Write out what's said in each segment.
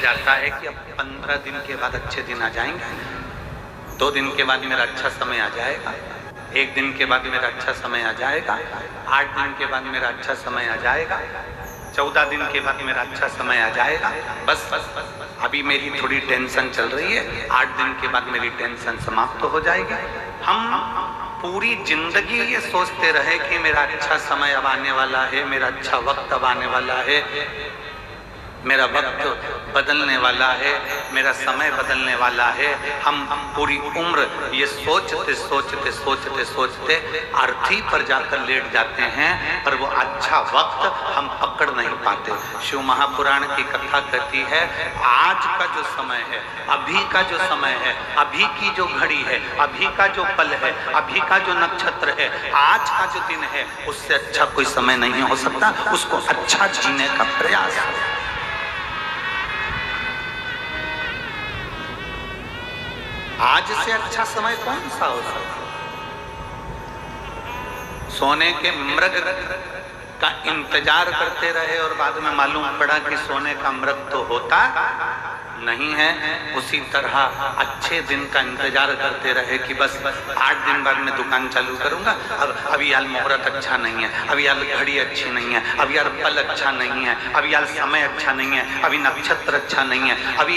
जाता है कि अब 15 दिन के बाद अच्छे दिन आ जाएंगे, 2 दिन के बाद मेरा अच्छा समय आ जाएगा, 1 दिन के बाद मेरा अच्छा समय आ जाएगा, 8 दिन के बाद मेरा अच्छा समय आ जाएगा, 14 दिन के बाद मेरा अच्छा समय आ जाएगा। बस अभी मेरी थोड़ी टेंशन चल रही है, 8 दिन के बाद मेरी टेंशन समाप्त हो जाएगी। हम पूरी जिंदगी ये सोचते रहे कि मेरा अच्छा समय अब आने वाला है, मेरा अच्छा वक्त अब आने वाला है, मेरा वक्त बदलने वाला है, मेरा समय बदलने वाला है। हम पूरी उम्र ये सोचते सोचते सोचते सोचते अर्थी पर जाकर लेट जाते हैं, पर वो अच्छा वक्त हम पकड़ नहीं पाते। शिव महापुराण की कथा कहती है, आज का जो समय है, अभी का जो समय है, अभी की जो घड़ी है, अभी का जो पल है, अभी का जो नक्षत्र है, आज का जो दिन है, उससे अच्छा कोई समय नहीं हो सकता। उसको अच्छा जीने का प्रयास है। आज से अच्छा समय कौन सा हो सकता? सोने के मृग का इंतजार करते रहे और बाद में मालूम पड़ा कि सोने का मृग तो होता नहीं है। उसी तरह अच्छे दिन का इंतजार करते रहे कि बस 8 दिन बाद मैं दुकान चालू करूंगा, अभी यार मुहूर्त अच्छा नहीं है, अभी यार घड़ी अच्छी नहीं है, अभी यार पल अच्छा नहीं है, अभी यार समय अच्छा नहीं है, अभी नक्षत्र अच्छा नहीं है, अभी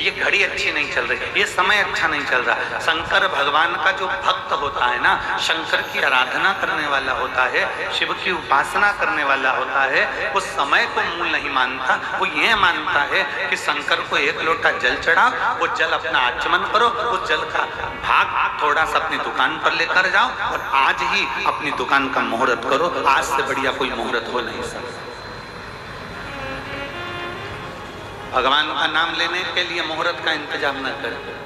ये घड़ी अच्छी नहीं चल रही, ये समय अच्छा नहीं चल रहा। शंकर भगवान का जो भक्त होता है ना, शंकर की आराधना करने वाला होता है, शिव की उपासना करने वाला होता है, वो समय को मूल नहीं मानता। वो ये मानता है कि शंकर को 1 लोटा जल चढ़ाओ, वो जल अपना आचमन करो, उस जल का भाग थोड़ा सा अपनी दुकान पर लेकर जाओ और आज ही अपनी दुकान का मुहूर्त करो। आज से बढ़िया कोई मुहूर्त हो नहीं सकता। भगवान का नाम लेने के लिए मुहूर्त का इंतजाम न करें।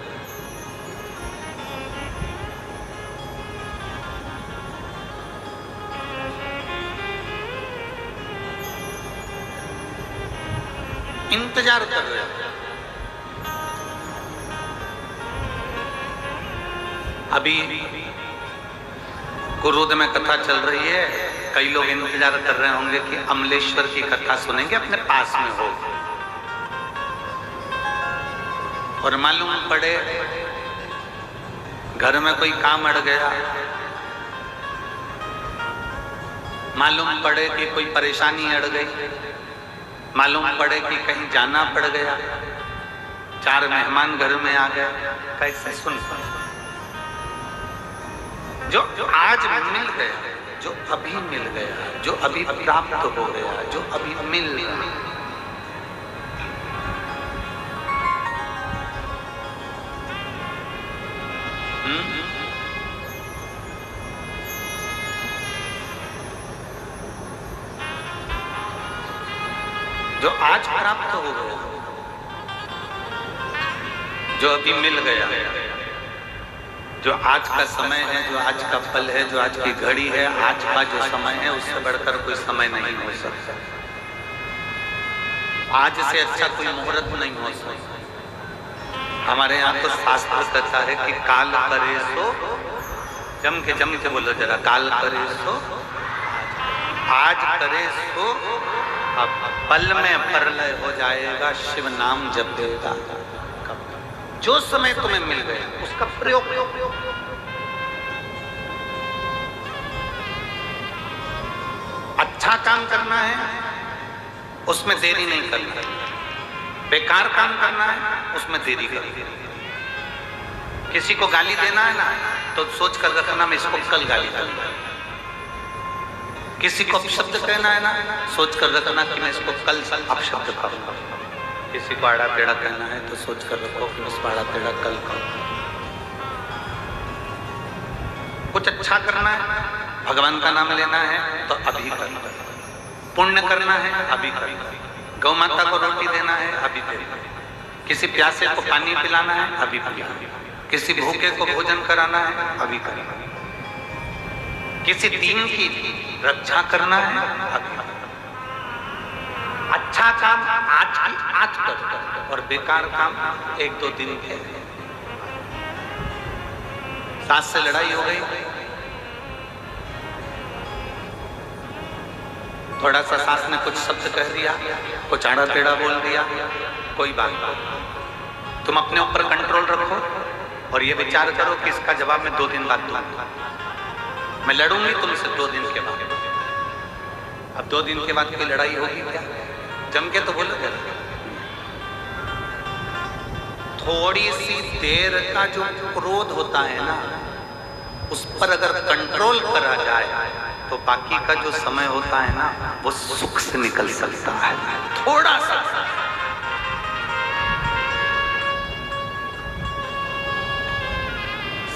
इंतजार कर रहे हो। अभी कुरुद में कथा चल रही है, कई लोग इंतजार कर रहे होंगे कि अमलेश्वर की कथा सुनेंगे, अपने पास में हो, और मालूम पड़े घर में कोई काम अड़ गया, मालूम पड़े कि कोई परेशानी अड़ गई, मालूम पड़े कि कहीं जाना पड़ गया, 4 मेहमान घर में आ गए। कैसे सुन? जो आज मिल गया, जो अभी मिल गया, जो अभी प्राप्त हो गया, जो अभी मिल गया, जो आज प्राप्त हो गया, जो अभी मिल गया, जो आज का समय है, जो आज का पल है, जो आज की घड़ी है, आज का जो समय है, उससे बढ़कर कोई समय नहीं हो सकता। आज से अच्छा कोई मुहूर्त नहीं हो सकता। हमारे यहाँ तो शास्त्र कहता है कि काल करे सो, जम के बोलो जरा, काल करे सो आज करे सो, अब पल में प्रलय हो जाएगा, शिव नाम जपेगा। जो समय तुम्हें मिल गया उसका प्रयोग। अच्छा काम करना है, उसमें देरी नहीं करना। बेकार काम करना है, उसमें देरी करनी। किसी को गाली देना है ना, तो सोच कर रखना मैं इसको कल गाली दूंगा। किसी को अपशब्द कहना है ना, सोच कर रखना कि मैं इसको कल अपशब्द कहूंगा। किसी को आड़ा टेढ़ा कहना है तो सोच कर रखो कि उस आड़ा टेढ़ा कल कहूंगा। कुछ अच्छा करना है, भगवान का नाम लेना है तो अभी करना, पुण्य करना है अभी करना, गौ माता को रोटी देना है अभी देना, किसी प्यासे को पानी पिलाना है अभी पिलाना, किसी भूखे को भोजन कराना है अभी करना, किसी दीन की रक्षा करना है अभी। अच्छा काम आज कर, और बेकार काम 1-2 दिन के। सास से लड़ाई हो गई थोड़ा सा सास ने कुछ शब्द कह दिया, कुछ आड़ा टेढ़ा बोल दिया, कोई बात नहीं, तुम अपने ऊपर कंट्रोल रखो और ये विचार करो कि इसका जवाब मैं 2 दिन बाद दूंगा। मैं लड़ूंगी तुमसे 2 दिन के बाद। अब 2 दिन के बाद की लड़ाई होगी क्या? जम के तो बोलोगे। थोड़ी सी देर का जो क्रोध होता है ना, उस पर अगर कंट्रोल करा जाए तो बाकी का जो समय होता है ना, वो सुख से निकल सकता है। थोड़ा सा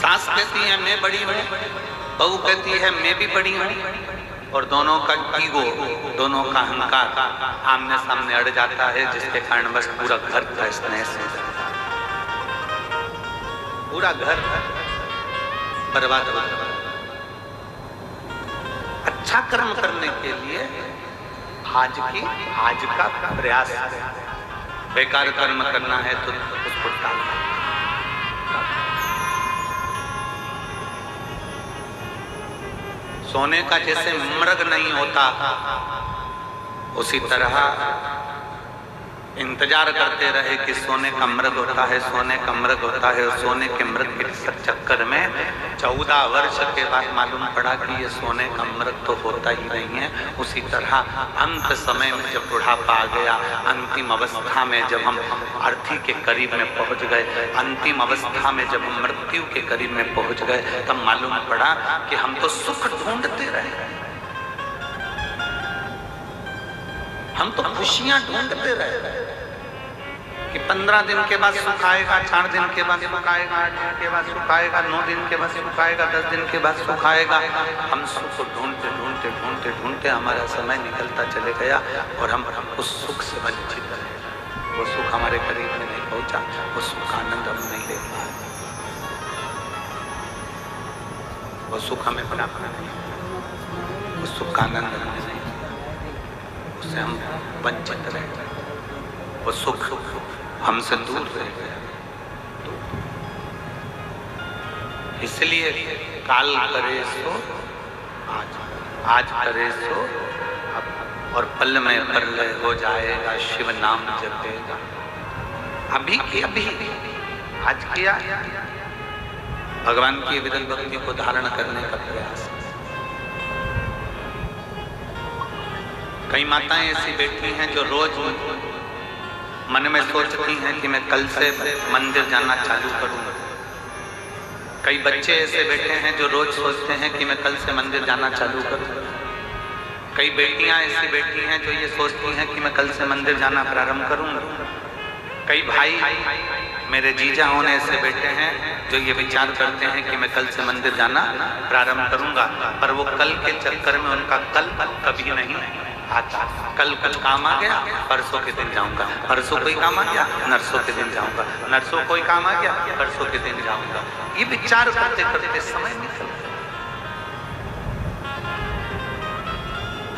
सास कहती है मैं बड़ी हूं, बहू कहती है मैं भी बड़ी हूं, और दोनों का ईगो, दोनों का अहंकार आमने सामने अड़ जाता है, जिसके कारण बस पूरा घर का स्नेह से पूरा घर बर्बाद हो जाता है। अच्छा कर्म करने के लिए आज का प्रयास, बेकार कर्म करना है तो उसको टालना। सोने का जैसे मृग नहीं होता, उसी तरह इंतजार करते रहे कि सोने का मृग होता है, सोने का मृग होता है, और सोने के मृग के चक्कर में 14 वर्ष के बाद मालूम पड़ा कि ये सोने का मृग तो होता ही नहीं है। उसी तरह अंत समय में जब बुढ़ापा आ गया, अंतिम अवस्था में जब हम अर्थी के करीब में पहुंच गए, अंतिम अवस्था में जब हम मृत्यु के करीब में पहुंच गए, तब मालूम पड़ा कि हम तो सुख ढूंढते रहे, हम तो खुशियां ढूंढते रहे कि 15 दिन के बाद सुख आएगा, 4 दिन के बाद सुख आएगा, 8 दिन के बाद सुख आएगा, 9 दिन के बाद सुख आएगा, 10 दिन के बाद सुख आएगा। हम सुख को ढूंढते ढूंढते ढूंढते ढूंढते हमारा समय निकलता चले गया और हम उस सुख से वंचित रहे। वो सुख हमारे करीब में नहीं पहुंचा, वो सुख का आनंद हम नहीं ले पाए, वो सुख हमें प्राप्त नहीं, उस सुख का आनंद हमें नहीं, उससे हम वंचित रहे, वो सुख हमसे दूर रह गया। इसलिए काल करे सो आज, आज करे सो अब, और पल में प्रलय हो जाएगा, शिव नाम जपेगा। अभी की अभी आज किया, भगवान की विरल भक्ति को धारण करने का प्रयास। कई माताएं ऐसी बैठी हैं जो रोज मन में सोचती हैं कि मैं कल से मंदिर जाना चालू करूंगा। कई बच्चे ऐसे बैठे हैं जो रोज सोचते हैं कि मैं कल से मंदिर जाना चालू करूंगा। कई बेटियां ऐसी बैठी हैं जो ये सोचती हैं कि मैं कल से मंदिर जाना प्रारंभ करूंगा। कई भाई मेरे जीजा होने ऐसे बैठे हैं जो ये विचार करते हैं कि मैं कल से मंदिर जाना प्रारंभ करूंगा, पर वो कल के चक्कर में उनका कल कभी नहीं आता। कल कुछ काम आ गया, परसों के दिन जाऊंगा, परसों कोई काम आ गया, नरसों के दिन जाऊंगा, नरसों कोई काम आ गया, परसों के दिन जाऊंगा। ये विचार करते करते समय निकल गया।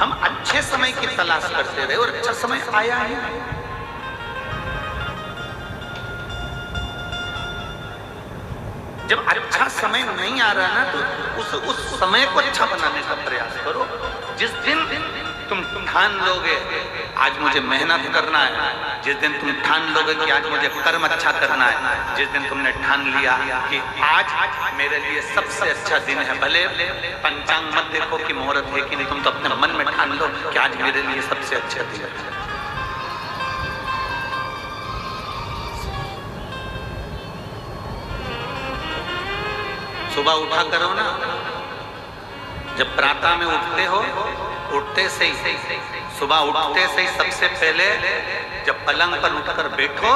हम अच्छे समय की तलाश करते रहे और अच्छा समय आया ही नहीं। जब अच्छा समय नहीं आ रहा ना, तो उस समय को अच्छा बनाने का प्रयास करो। जिस दिन तुम ठान लोगे आज मुझे मेहनत करना है, जिस दिन तुम ठान लोगे कि आज मुझे कर्म अच्छा करना है, जिस दिन तुमने ठान लिया कि आज मेरे लिए सबसे अच्छा दिन है, भले पंचांग मत देखो कि मुहूर्त है कि नहीं, तुम तो अपने मन में ठान लो कि आज मेरे लिए सबसे अच्छा दिन है। सुबह उठा करो ना, जब प्रातः में उठते हो, उठते से ही, सुबह उठते से ही सबसे पहले जब पलंग पर उठकर बैठो,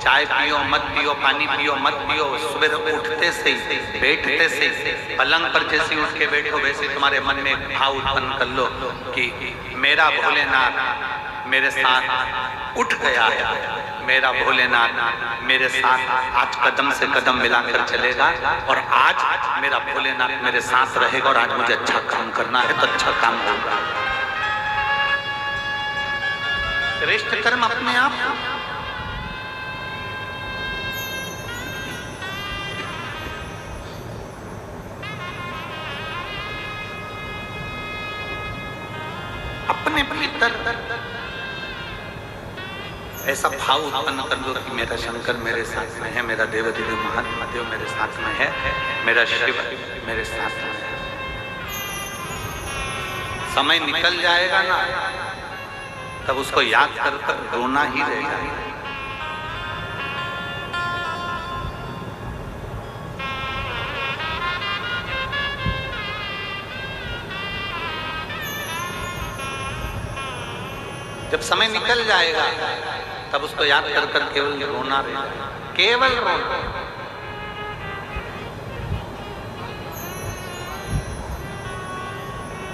चाय पियो मत पियो, पानी पियो मत पियो, सुबह उठते से ही, बैठते से ही, पलंग पर जैसे उठ के बैठो वैसे तुम्हारे मन में एक भाव उत्पन्न कर लो कि मेरा भोलेनाथ मेरे साथ उठ गया है, मेरा भोलेनाथ मेरे साथ आज कदम से कदम मिलाकर चलेगा, और आज मेरा भोलेनाथ मेरे साथ रहेगा, और आज मुझे अच्छा काम करना है तो अच्छा काम होगा। श्रेष्ठ कर्म अपने आप भीतर ऐसा भाव उत्पन्न कर दो कि मेरा शंकर मेरे साथ में है, मेरा देवदेव महादेव मेरे साथ में है, मेरा शिव मेरे साथ में है। समय निकल जाएगा ना, तब उसको याद कर कर रोना ही रहेगा। जब समय निकल जाएगा तब उसको याद कर कर केवल रोना रहेगा, केवल रोना।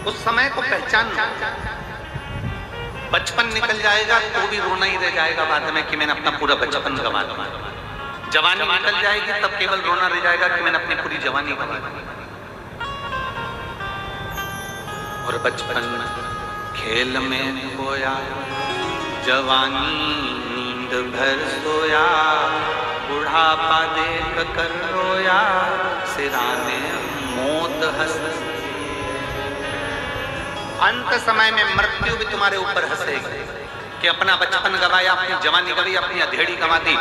उस समय को पहचान। बचपन निकल जाएगा तो भी रोना ही रह जाएगा बाद में कि मैंने अपना पूरा बचपन गंवा दिया। जवानी निकल जाएगी तब केवल रोना रह जाएगा कि मैंने अपनी पूरी जवानी गंवा दी। और बचपन खेल में खोया, जवानी नींद भर सोया, बुढ़ापा देख कर रोया, सिराने मौत हंस। अंत समय में मृत्यु भी तुम्हारे ऊपर हंसेगी कि अपना बचपन गवाया, अपनी जवानी गवाई, अपनी अधेड़ी गंवा दी।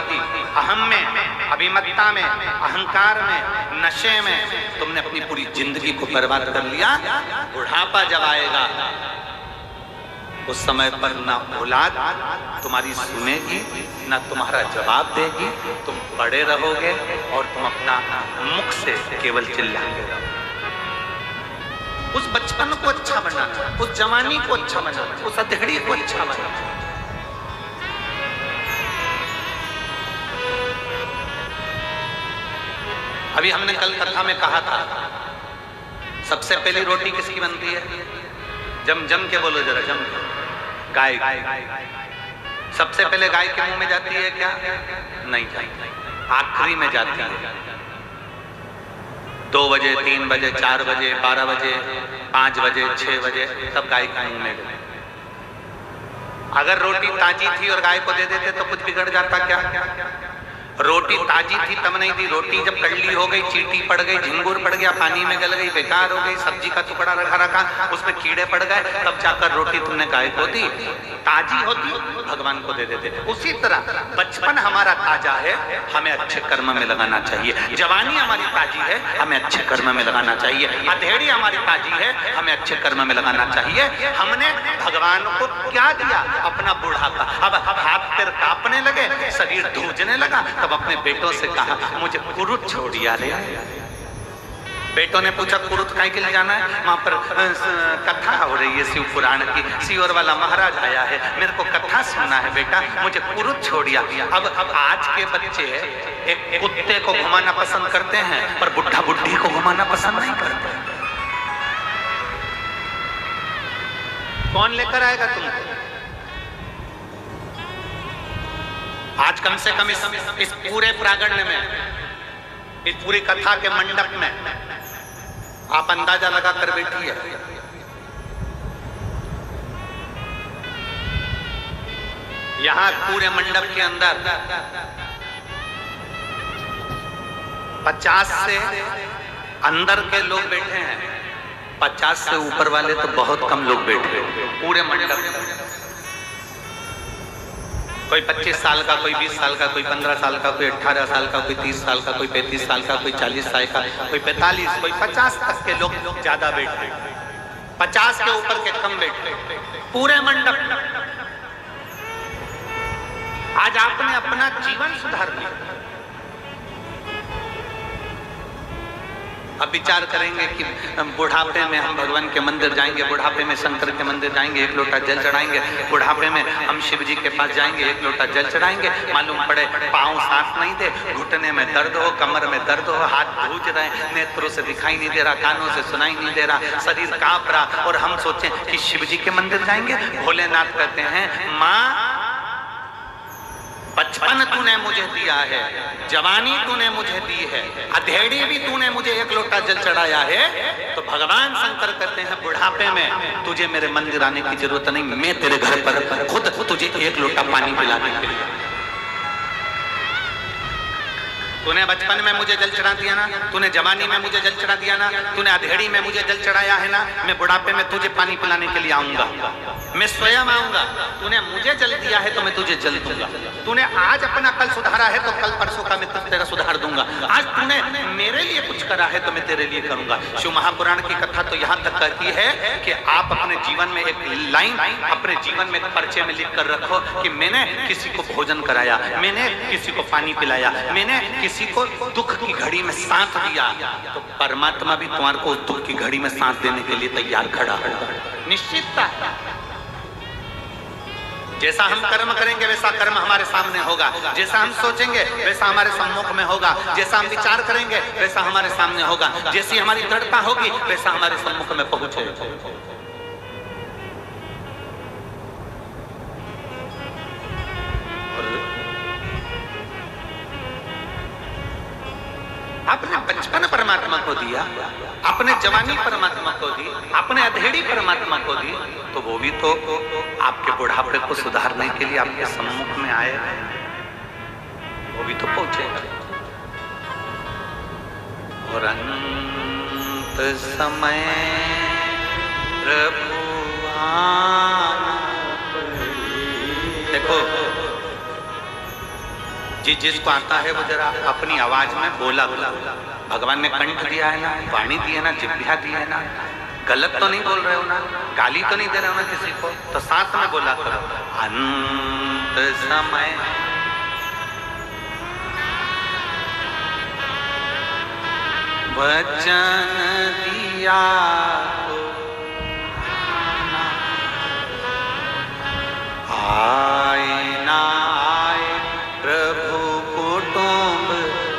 अहम में, अभिमत्ता में, अहंकार में, नशे में तुमने अपनी पूरी जिंदगी को बर्बाद कर लिया। बुढ़ापा जब आएगा उस समय पर ना औलाद तुम्हारी सुनेगी, ना तुम्हारा जवाब देगी। तुम पड़े रहोगे और तुम अपना मुख से केवल चिल्लाते रहोगे। उस बचपन को अच्छा बनाना, उस जवानी को अच्छा बनाना, उस अधेड़ी को अच्छा बनाना। अभी हमने कल कथा में कहा था, सबसे पहली रोटी किसकी बनती है? जम जम के बोलो जरा, जम के। गाय। सबसे पहले गाय के मुंह में जाती है क्या? नहीं जाती, आखिरी में जाती है। 2 बजे, 3 बजे, 4 बजे, 12 बजे, 5 बजे, 6 बजे, तब गाय के मुंह में गई। अगर रोटी ताजी थी और गाय को दे देते तो कुछ बिगड़ जाता क्या? रोटी ताजी थी तब नहीं दी, रोटी जब कड़ली हो गई, चींटी पड़ गई, झिंगुर पड़ गया, पानी में गल गई, बेकार हो गई, सब्जी का टुकड़ा रखा उसमें कीड़े पड़ गए, तब जाकर रोटी तुमने गाय को दी। ताजी होती भगवान को दे देते। उसी तरह बचपन हमारा ताजा है, हमें अच्छे कर्म में लगाना चाहिए। जवानी हमारी ताजी है, हमें अच्छे कर्म में लगाना चाहिए। अधेड़ी हमारी ताजी है, हमें अच्छे कर्म में लगाना चाहिए। हमने भगवान को क्या दिया? अपना बुढ़ापा। अब हाथ पैर कांपने लगे, शरीर धूजने लगा, तब अपने बेटों से कहा मुझे कुरुत छोड़िया रे। बेटों ने पूछा कुरुत काहे के लिए जाना है? वहां पर कथा हो रही है शिव पुराण की, सियोर वाला महाराज आया है, मेरे को कथा सुनना है बेटा, मुझे कुरुत छोड़िया। अब आज के बच्चे एक कुत्ते को घुमाना पसंद करते हैं पर बुढ़ा बुढ़ी को घुमाना पसंद नहीं करते। कौन लेकर आएगा तुमको? आज कम से कम इस पूरे प्रांगण में, इस पूरी कथा के मंडप में आप अंदाजा लगा कर बैठिए, यहां पूरे मंडप के अंदर 50 से अंदर के लोग बैठे हैं, 50 से ऊपर वाले तो बहुत कम लोग बैठे हैं पूरे मंडप में। कोई 25 साल का, कोई 20 साल का, कोई 15 साल का, कोई 18 साल का, कोई 30 साल का, कोई 35 साल का, कोई 40 साल का, कोई 45, कोई 50 तक के लोग ज्यादा बैठे, 50 के ऊपर के कम बैठे पूरे मंडप। आज आपने अपना जीवन सुधार लिया। अब विचार करेंगे कि बुढ़ापे में हम भगवान के मंदिर जाएंगे, बुढ़ापे में शंकर के मंदिर जाएंगे, 1 लोटा जल चढ़ाएंगे, बुढ़ापे में हम शिव जी के पास जाएंगे, 1 लोटा जल चढ़ाएंगे, मालूम पड़े पाँव साथ नहीं दे, घुटने में दर्द हो, कमर में दर्द हो, हाथ धूज रहे, नेत्रों से दिखाई नहीं दे रहा, कानों से सुनाई नहीं दे रहा, शरीर कांप रहा, और हम सोचें कि शिव जी के मंदिर जाएंगे। भोलेनाथ कहते हैं माँ बचपन तूने मुझे दिया है, जवानी तूने मुझे दी है, अधेड़ी भी तूने मुझे 1 लोटा जल चढ़ाया है, तो भगवान शंकर कहते हैं बुढ़ापे में तुझे मेरे मंदिर आने की जरूरत नहीं, मैं तेरे घर पर खुद तुझे 1 लोटा पानी पिलाने के लिए। तूने बचपन में मुझे जल चढ़ा दिया ना, तूने जवानी में मुझे जल चढ़ा दिया ना, तूने अधेड़ी में मुझे जल चढ़ाया है ना, मैं बुढ़ापे में तुझे पानी पिलाने के लिए आऊंगा, मैं स्वयं आऊंगा। तूने मुझे जल दिया है तो मैं तुझे जल दूंगा। तूने आज अपना कल सुधारा है तो कल परसों का मैं तेरा सुधार दूंगा। आज तूने मेरे लिए कुछ करा है तो मैं तेरे लिए करूंगा। शिव महापुराण की कथा तो यहाँ तक कहती है कि आप अपने जीवन में एक लाइन, अपने जीवन में एक पर्चे में लिख कर रखो कि मैंने किसी को भोजन कराया, मैंने किसी को पानी पिलाया, मैंने किसी को दुख की घड़ी में साथ दिया, तो परमात्मा भी तुम्हारे को दुख की घड़ी में साथ देने के लिए तैयार खड़ा है। निश्चितता, जैसा हम कर्म करेंगे वैसा कर्म हमारे सामने होगा, जैसा हम सोचेंगे वैसा हमारे सम्मुख में होगा, जैसा हम विचार करेंगे वैसा हमारे सामने होगा, जैसी हमारी दृढ़ता होगी वैसा हमारे सम्मुख में पहुंचेगा। आपने बचपन परमात्मा को दिया, अपने जवानी परमात्मा को दी, अपने अधेड़ी परमात्मा को दी, तो वो भी तो आपके बुढ़ापे को सुधारने के लिए आपके सम्मुख में आए, वो भी तो पहुंचेगा। और अंत समय प्रभु देखो, जिसको आता है वो जरा अपनी आवाज में बोला। भगवान ने कंठ दिया है ना, वाणी दी है ना, जिह्वा दी है ना, गलत तो नहीं बोल रहे हो ना, गाली तो नहीं दे रहे हो ना किसी को, तो साथ में बोला करो। अंत समय वचन दिया आए ना आए प्रभु कुटुंब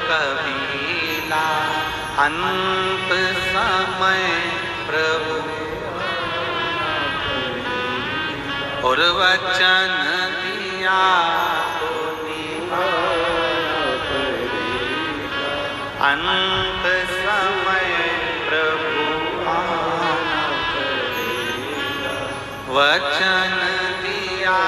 कबीला, अंत समय प्रभु और वचन दिया तो अंत समय प्रभु वचन दिया।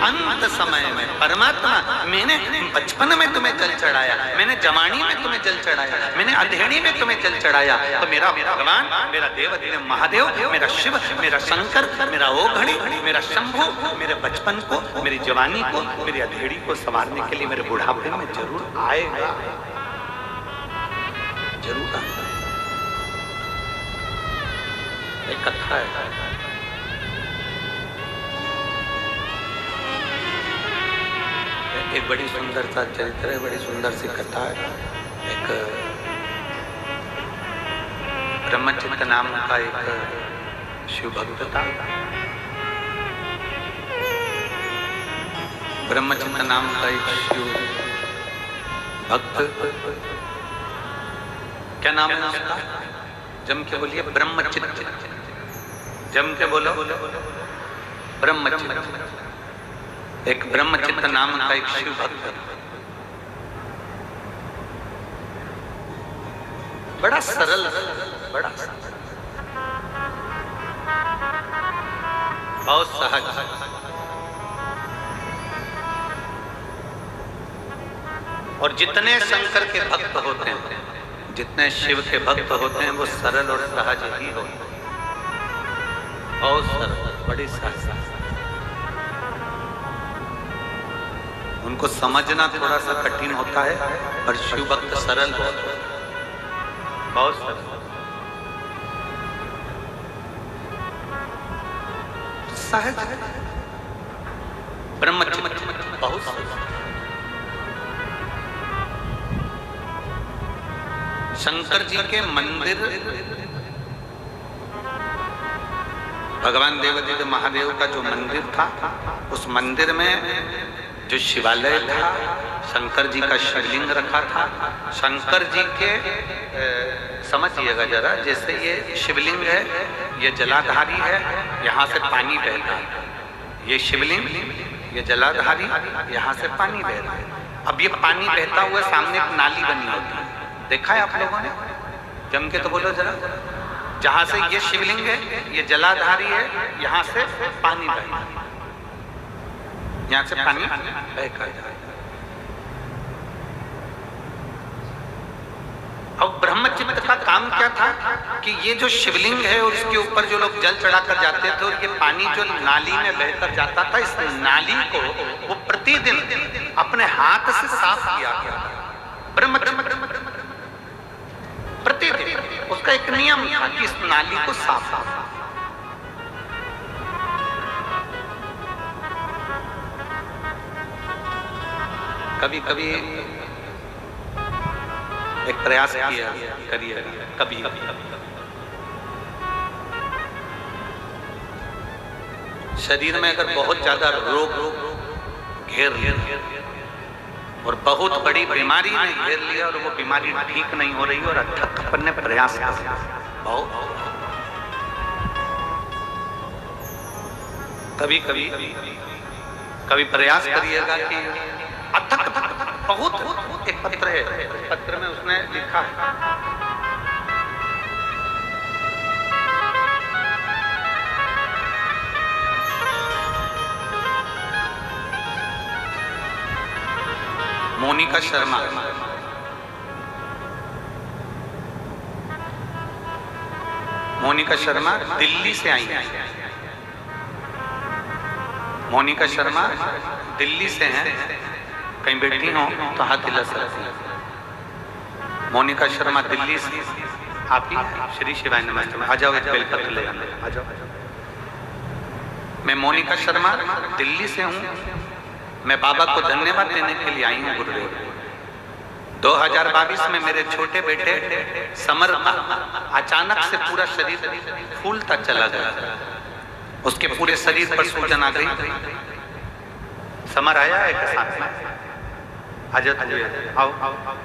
अंत समय में परमात्मा, मैंने बचपन में तुम्हें जल चढ़ाया, मैंने जवानी में तुम्हें जल चढ़ाया, मैंने अधेड़ी में तुम्हें जल चढ़ाया, तो मेरा भगवान, मेरा देव महादेव, मेरा शिव, मेरा शंकर, मेरा ओघड़ी, मेरा शंभु, मेरे बचपन को, मेरी जवानी को, मेरी अधेड़ी को संवारने के लिए मेरे बुढ़ापे में जरूर आएगा, जरूर आएगा। एक कथा है, एक बड़ी सुंदर सा चरित्र है, बड़ी सुंदर सी कथा है। एक ब्रह्मचित्त नाम का एक शिव भक्त था। ब्रह्मचित्त नाम का एक शिव भक्त, क्या नाम है उसका? जम के बोलिए, ब्रह्मचित्त। जम के बोलो, ब्रह्मचित्त। एक ब्रह्मचित्त नाम का एक शिव भक्त, बड़ा सरल, बड़ा बहुत सहज, और जितने शंकर के भक्त होते हैं, जितने शिव के भक्त होते हैं, वो सरल और सहज ही होते हैं, बहुत सरल, बड़ी सहज। उनको समझना थोड़ा सा कठिन होता है, पर शिव भक्त सरल बहुत सरल, सहज, ब्रह्मचित्त बहुत सहज। शंकर जी के मंदिर, भगवान देवादिदेव महादेव का जो मंदिर था, उस मंदिर में जो शिवालय था, शंकर जी का शिवलिंग रखा था। शंकर जी के समझिएगा जरा, जैसे ये शिवलिंग है, ये जलाधारी है, यहाँ से पानी बहता है, ये शिवलिंग, ये जलाधारी, यहाँ से पानी बह रहा है। अब ये पानी बहता हुआ सामने एक नाली बनी होती है, देखा है आप लोगों ने? जम के तो बोलो जरा। जहाँ से ये शिवलिंग है, ये जलाधारी है, यहाँ से पानी बह, यहाँ से पानी बह कर जाए। का काम क्या था कि ये जो शिवलिंग है और इसके ऊपर जो लोग जल चढ़ाकर जाते थे और ये पानी जो नाली में बहकर जाता था, इस नाली को वो प्रतिदिन अपने हाथ से साफ किया गया। ब्रह्मचर्य प्रतिदिन उसका एक नियम था कि इस नाली को साफ। कभी कभी एक प्रयास किया करिए, कभी शरीर में अगर बहुत ज्यादा रोग घेर लिया और बहुत बड़ी बीमारी ने घेर लिया और वो बीमारी ठीक नहीं हो रही और अथक अपन ने प्रयास किया, बहुत कभी कभी कभी प्रयास करिएगा कि अथक बहुत। एक पत्र है, पत्र में उसने लिखा है मोनिका शर्मा, मोनिका शर्मा दिल्ली से आई है। मोनिका शर्मा दिल्ली से हैं, कहीं बैठी हो तो हाथ हिला सकती है। मोनिका शर्मा दिल्ली से, आप ही श्री शिवाय नमस्ते में आ जाओ, एक बेलपत्र ले आ जाओ। मैं मोनिका शर्मा दिल्ली से हूँ। मैं बाबा को धन्यवाद देने के लिए आई हूँ गुरुदेव। 2022 में मेरे छोटे बेटे समर का अचानक से पूरा शरीर फूलता चला गया, उसके पूरे शरीर पर सूजन आ गई। समर आया है के साथ में, आओ आओ आओ।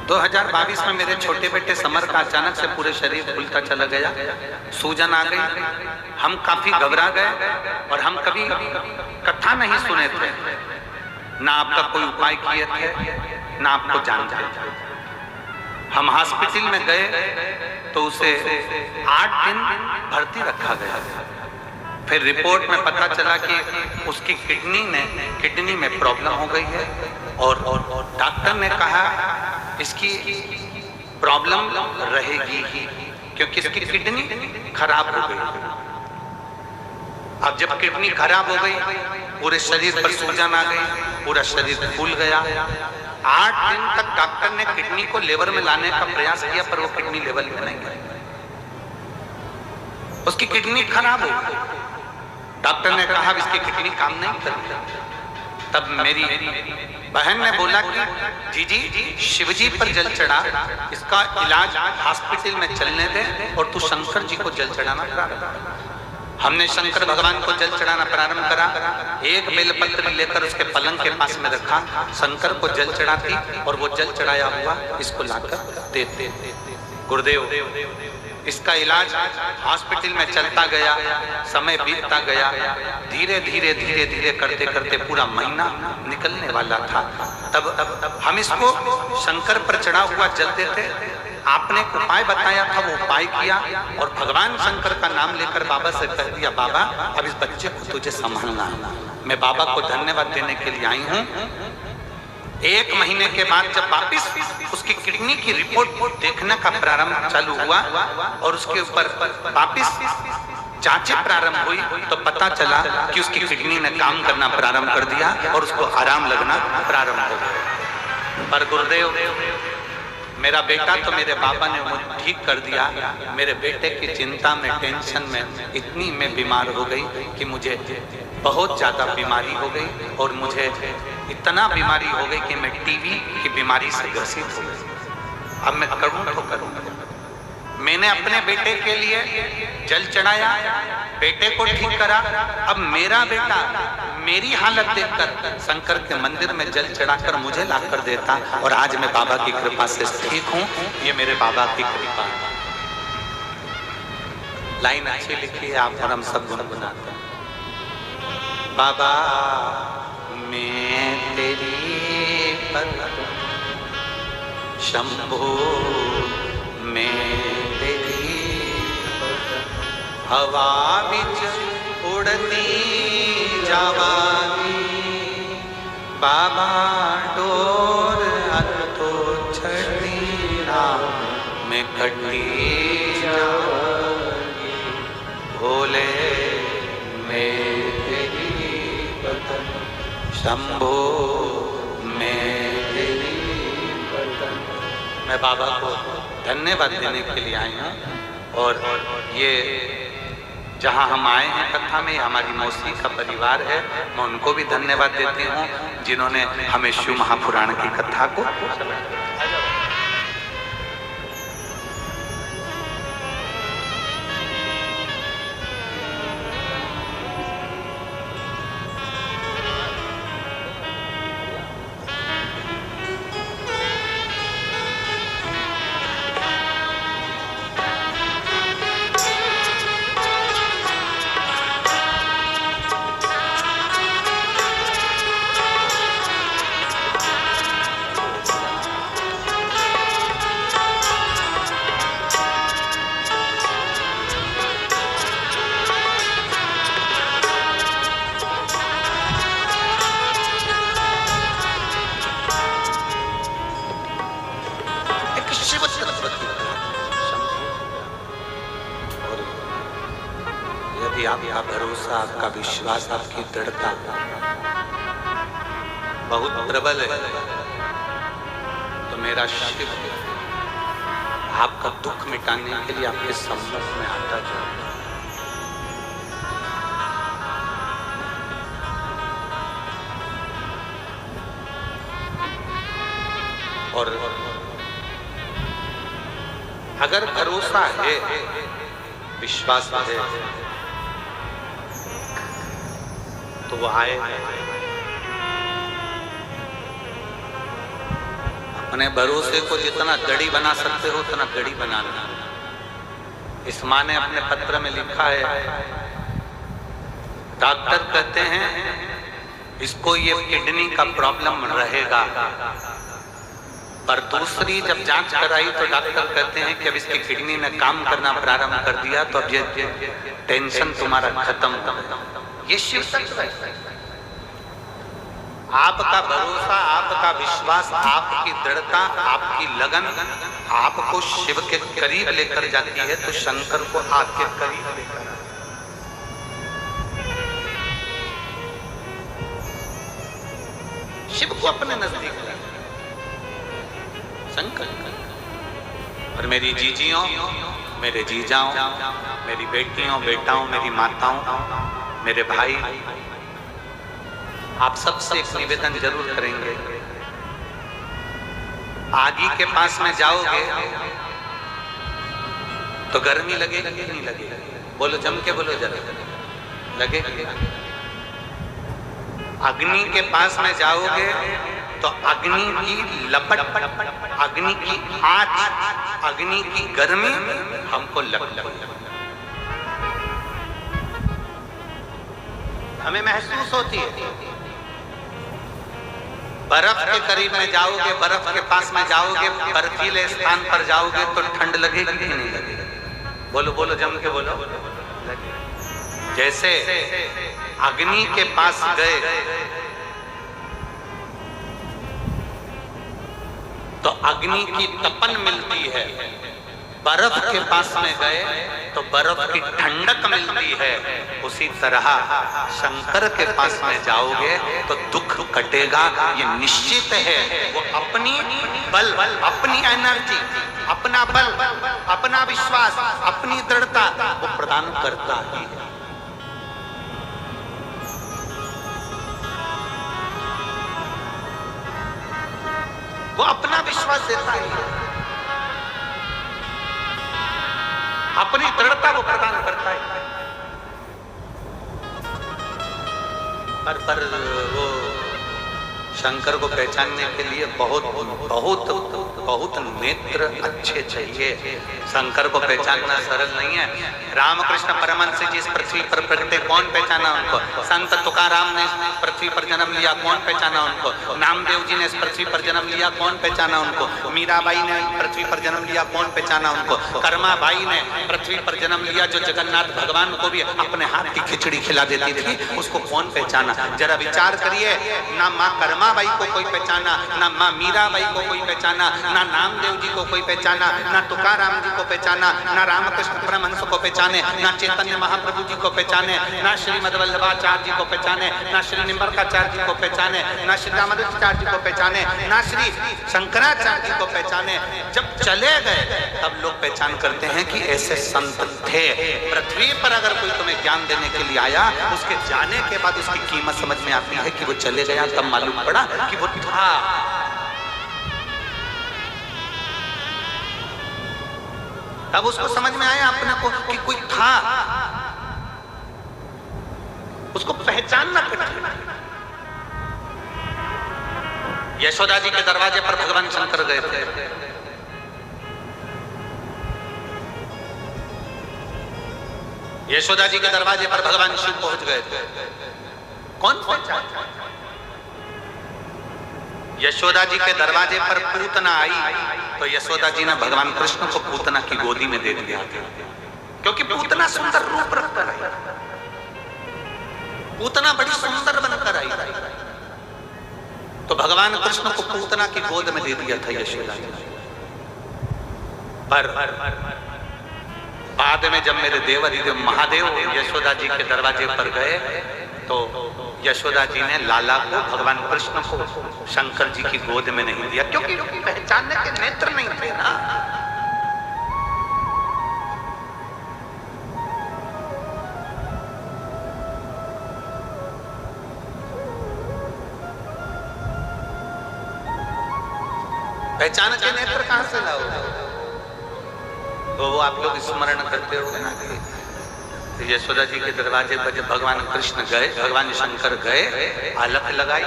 2022 में मेरे छोटे बेटे समर का अचानक से पूरे शरीर फूलता चला गया, सूजन आ गई। हम काफी घबरा गए और हम कभी कथा नहीं सुने थे, ना आपका कोई उपाय किए थे, ना आपको जानते थे। हम हॉस्पिटल में गए तो उसे 8 दिन भर्ती रखा गया। फिर रिपोर्ट में पता चला कि उसकी किडनी में प्रॉब्लम हो गई है और डॉक्टर ने कहा इसकी प्रॉब्लम रहेगी ही, क्योंकि इसकी किडनी खराब हो गई। अब जब किडनी खराब हो गई, पूरे शरीर पर सूजन आ गई, पूरा शरीर फूल गया। 8 दिन तक डॉक्टर ने किडनी को लेवर में लाने का प्रयास किया, पर वो किडनी लेवल में नहीं गई, उसकी किडनी खराब हो गई। डॉक्टर ने कहा इसकी किडनी काम नहीं कर रही। तब मेरी बहन ने बोला कि जी शिवजी पर जल चढ़ा, इसका इलाज हॉस्पिटल में चलने दे और तू शंकर जी को जल चढ़ाना प्रारंभ। हमने शंकर भगवान को जल चढ़ाना प्रारंभ करा। एक बेलपत्र लेकर उसके पलंग के पास में रखा, शंकर को जल चढ़ाती और वो जल चढ़ाया हुआ इसको लाकर देते। गुरुदेव इसका इलाज हॉस्पिटल में चलता गया, समय बीतता गया। धीरे धीरे धीरे धीरे करते करते पूरा महीना निकलने वाला था। तब हम इसको शंकर पर चढ़ा हुआ जल देते। आपने एक उपाय बताया था, वो उपाय किया और भगवान शंकर का नाम लेकर बाबा से कह दिया, बाबा अब इस बच्चे को तुझे संभालना है। मैं बाबा को धन्यवाद देने के लिए आई हूँ। 1 महीने के बाद जब वापिस उसकी किडनी की रिपोर्ट देखने का प्रारंभ चालू हुआ और उसके ऊपर वापिस जांचें प्रारंभ हुई, तो पता चला कि उसकी किडनी ने काम करना प्रारंभ कर दिया और उसको आराम लगना प्रारंभ हो गया। पर गुरुदेव मेरा बेटा तो मेरे बाबा ने मुझे ठीक कर दिया। मेरे बेटे की चिंता में, टेंशन में इतनी मैं बीमार हो गई कि मुझे बहुत ज्यादा बीमारी हो गई और मुझे इतना बीमारी हो गई कि मैं टीबी की बीमारी से ग्रसित हो गई। अब मैं करूं तो करूं। मैंने अपने बेटे के लिए जल चढ़ाया, बेटे को ठीक करा। अब मेरा बेटा मेरी हालत देखकर शंकर के मंदिर में जल चढ़ाकर मुझे ला कर देता और आज मैं बाबा की कृपा से ठीक हूं। ये मेरे बाबा की कृपा। लाइन अच्छी लिखी है आप और हम सब गुनगुनाते हैं। बाबा मैं तेरी भक्त, शंभो मैं तेरी हवा बिच उड़ती जावागी बाबा डोर तो छड़ी राम में कटी जावागी भोले में तेरी बदन शंभो में तेरी बदन। मैं बाबा को धन्यवाद देने के लिए आई हूँ और ये जहाँ हम आए हैं कथा में हमारी मौसी का परिवार है, मैं उनको भी धन्यवाद देती हूँ जिन्होंने हमें शिव महापुराण की कथा को आपका भरोसा, आपका विश्वास, आपकी दृढ़ता बहुत प्रबल है तो मेरा शिव आपका दुख मिटाने के लिए आपके सम्मुख में आता जाए। और अगर भरोसा है, विश्वास है तो वो आए। अपने भरोसे को जितना दड़ी बना सकते हो उतना दड़ी बना लेना। इस माँ ने अपने पत्र में लिखा है, डॉक्टर कहते हैं इसको ये किडनी का प्रॉब्लम रहेगा, पर दूसरी जब जांच कराई तो डॉक्टर कहते हैं कि अब इसकी किडनी ने काम करना प्रारंभ कर दिया तो अब ये टेंशन तुम्हारा खत्म। ये शिव तत्व है। आपका भरोसा, आपका विश्वास, आपकी दृढ़ता, आपकी लगन आपको शिव के करीब लेकर जाती है तो शंकर को आपके करीब लेकर शिव को अपने नजदीक ले शंकर। और मेरी जीजियों, मेरे जीजाओं, मेरी बेटियों, बेटाओं, मेरी माताओं, मेरे भाई, आप सबसे एक निवेदन जरूर करेंगे। आगी के पास में जाओगे तो गर्मी लगेगी कि नहीं लगेगी? बोलो, जम के बोलो जरा, लगेगी। अग्नि के पास में जाओगे तो अग्नि की लपट, अग्नि की आंच, अग्नि की गर्मी हमको लगती है, हमें महसूस होती है। बर्फ के करीब में जाओगे, बर्फ के पास में जाओगे, बर्फीले स्थान पर जाओगे तो ठंड लगेगी कि नहीं लगेगी? बोलो बोलो, जम के बोलो। जैसे अग्नि के पास गए तो अग्नि की तपन मिलती है, बर्फ के पास में गए तो बर्फ की ठंडक मिलती है। उसी तरह शंकर के पास में जाओगे तो दुख कटेगा, ये निश्चित है। वो अपनी बल, अपनी एनर्जी, अपना बल, अपना विश्वास, अपनी दृढ़ता वो प्रदान करता ही है। वो अपना विश्वास देता है, अपनी दृढ़ता वो प्रदान करता है। पर वो शंकर को पहचानने के लिए बहुत बहुत बहुत नेत्र अच्छे चाहिए। शंकर को पहचानना सरल नहीं है। रामकृष्ण परमहंस जी इस पृथ्वी पर प्रकटे, कौन पहचाना उनको? संत तुकाराम ने इस पृथ्वी पर जन्म लिया, कौन पहचाना उनको? नामदेव जी ने इस पृथ्वी पर जन्म लिया, कौन पहचाना उनको? मीराबाई ने पृथ्वी पर जन्म लिया, कौन पहचाना उनको? कर्मा बाई ने पृथ्वी पर जन्म लिया, जो जगन्नाथ भगवान को भी अपने हाथ की खिचड़ी खिला देती थी, उसको कौन पहचाना? जरा विचार करिए। ना माँ कर्मा बाई को कोई पहचाना, ना माँ मीराबाई को कोई पहचाना, ना नामदेव जी को कोई पहचाना, ना तुकाराम जी को पहचाना, ना रामकृष्ण परमहंस को पहचाने, ना चैतन्य महाप्रभु जी को पहचाने, ना श्रीमद वल्लभाचार्य जी को पहचाने, ना श्री निम्बरकाचार्य जी को पहचाने, ना श्री रामानुजाचार्य जी को पहचाने, ना श्री शंकराचार्य जी को पहचाने। जब चले गए तब लोग पहचान करते हैं कि ऐसे संत थे। पृथ्वी पर अगर कोई तुम्हें ज्ञान देने के लिए आया, उसके जाने के बाद उसकी कीमत समझ में आती है कि वो चले गया, तब मालूम पड़ा कि वो था। तब उसको समझ में आया अपने को कि कोई था, उसको पहचानना कठिन। यशोदा जी के दरवाजे पर भगवान शंकर गए थे। यशोदा जी के दरवाजे पर भगवान शिव पहुंच गए थे। कौन पहचाना? यशोदा जी के दरवाजे पर पूतना आई तो यशोदा जी ने भगवान कृष्ण को पूतना की गोदी में दे दिया, क्योंकि पूतना सुंदर रूप रखकर आई, पूतना बड़ी सुंदर बनकर आई, तो भगवान कृष्ण को पूतना की गोद में दे दिया था यशोदा जी। पर बाद में जब मेरे देवाधिदेव महादेव यशोदा जी के दरवाजे पर गए तो यशोदा जी ने लाला को, भगवान कृष्ण को शंकर जी की गोद में नहीं दिया, क्योंकि पहचानने के नेत्र नहीं थे ना। पहचान के नेत्र कहां से लाओ? तो वो आप लोग स्मरण करते हो ना कि यशोदा जी के दरवाजे पर जब भगवान कृष्ण गए, भगवान शंकर गए, अलख लगाई,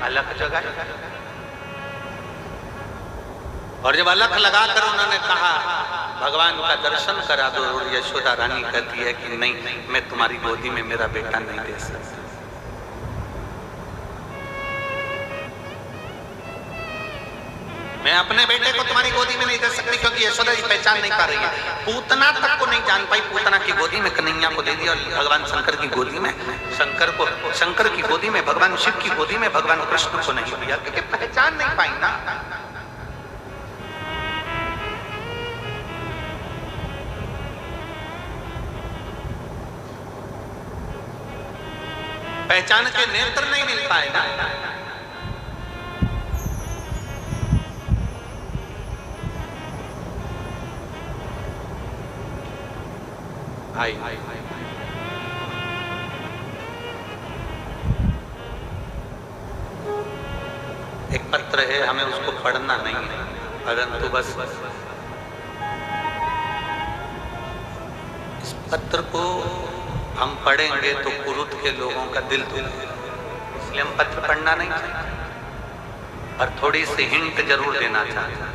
अलख जगाई, और जब अलख लगाकर उन्होंने कहा भगवान का दर्शन करा दो, और यशोदा रानी कहती है कि नहीं, मैं तुम्हारी गोदी में मेरा बेटा नहीं दे सकती। मैं अपने बेटे को तुम्हारी गोदी में नहीं दे सकती, क्योंकि यशोदा जी पहचान नहीं पा रही है। पूतना तक को नहीं जान पाई, पूतना की गोदी में कन्हैया को दे दिया, और भगवान शंकर की गोदी में शंकर की गोदी में, भगवान शिव की गोदी में भगवान कृष्ण को नहीं दिया, क्योंकि पहचान नहीं पाई ना। पहचान के नेत्र नहीं मिल पाए ना। आई एक पत्र है, हमें उसको पढ़ना नहीं है, परंतु बस इस पत्र को हम पढ़ेंगे तो कुरुत के लोगों का दिल दुखेगा, इसलिए हम पत्र पढ़ना नहीं चाहते, और थोड़ी सी हिंट जरूर देना चाहते हैं।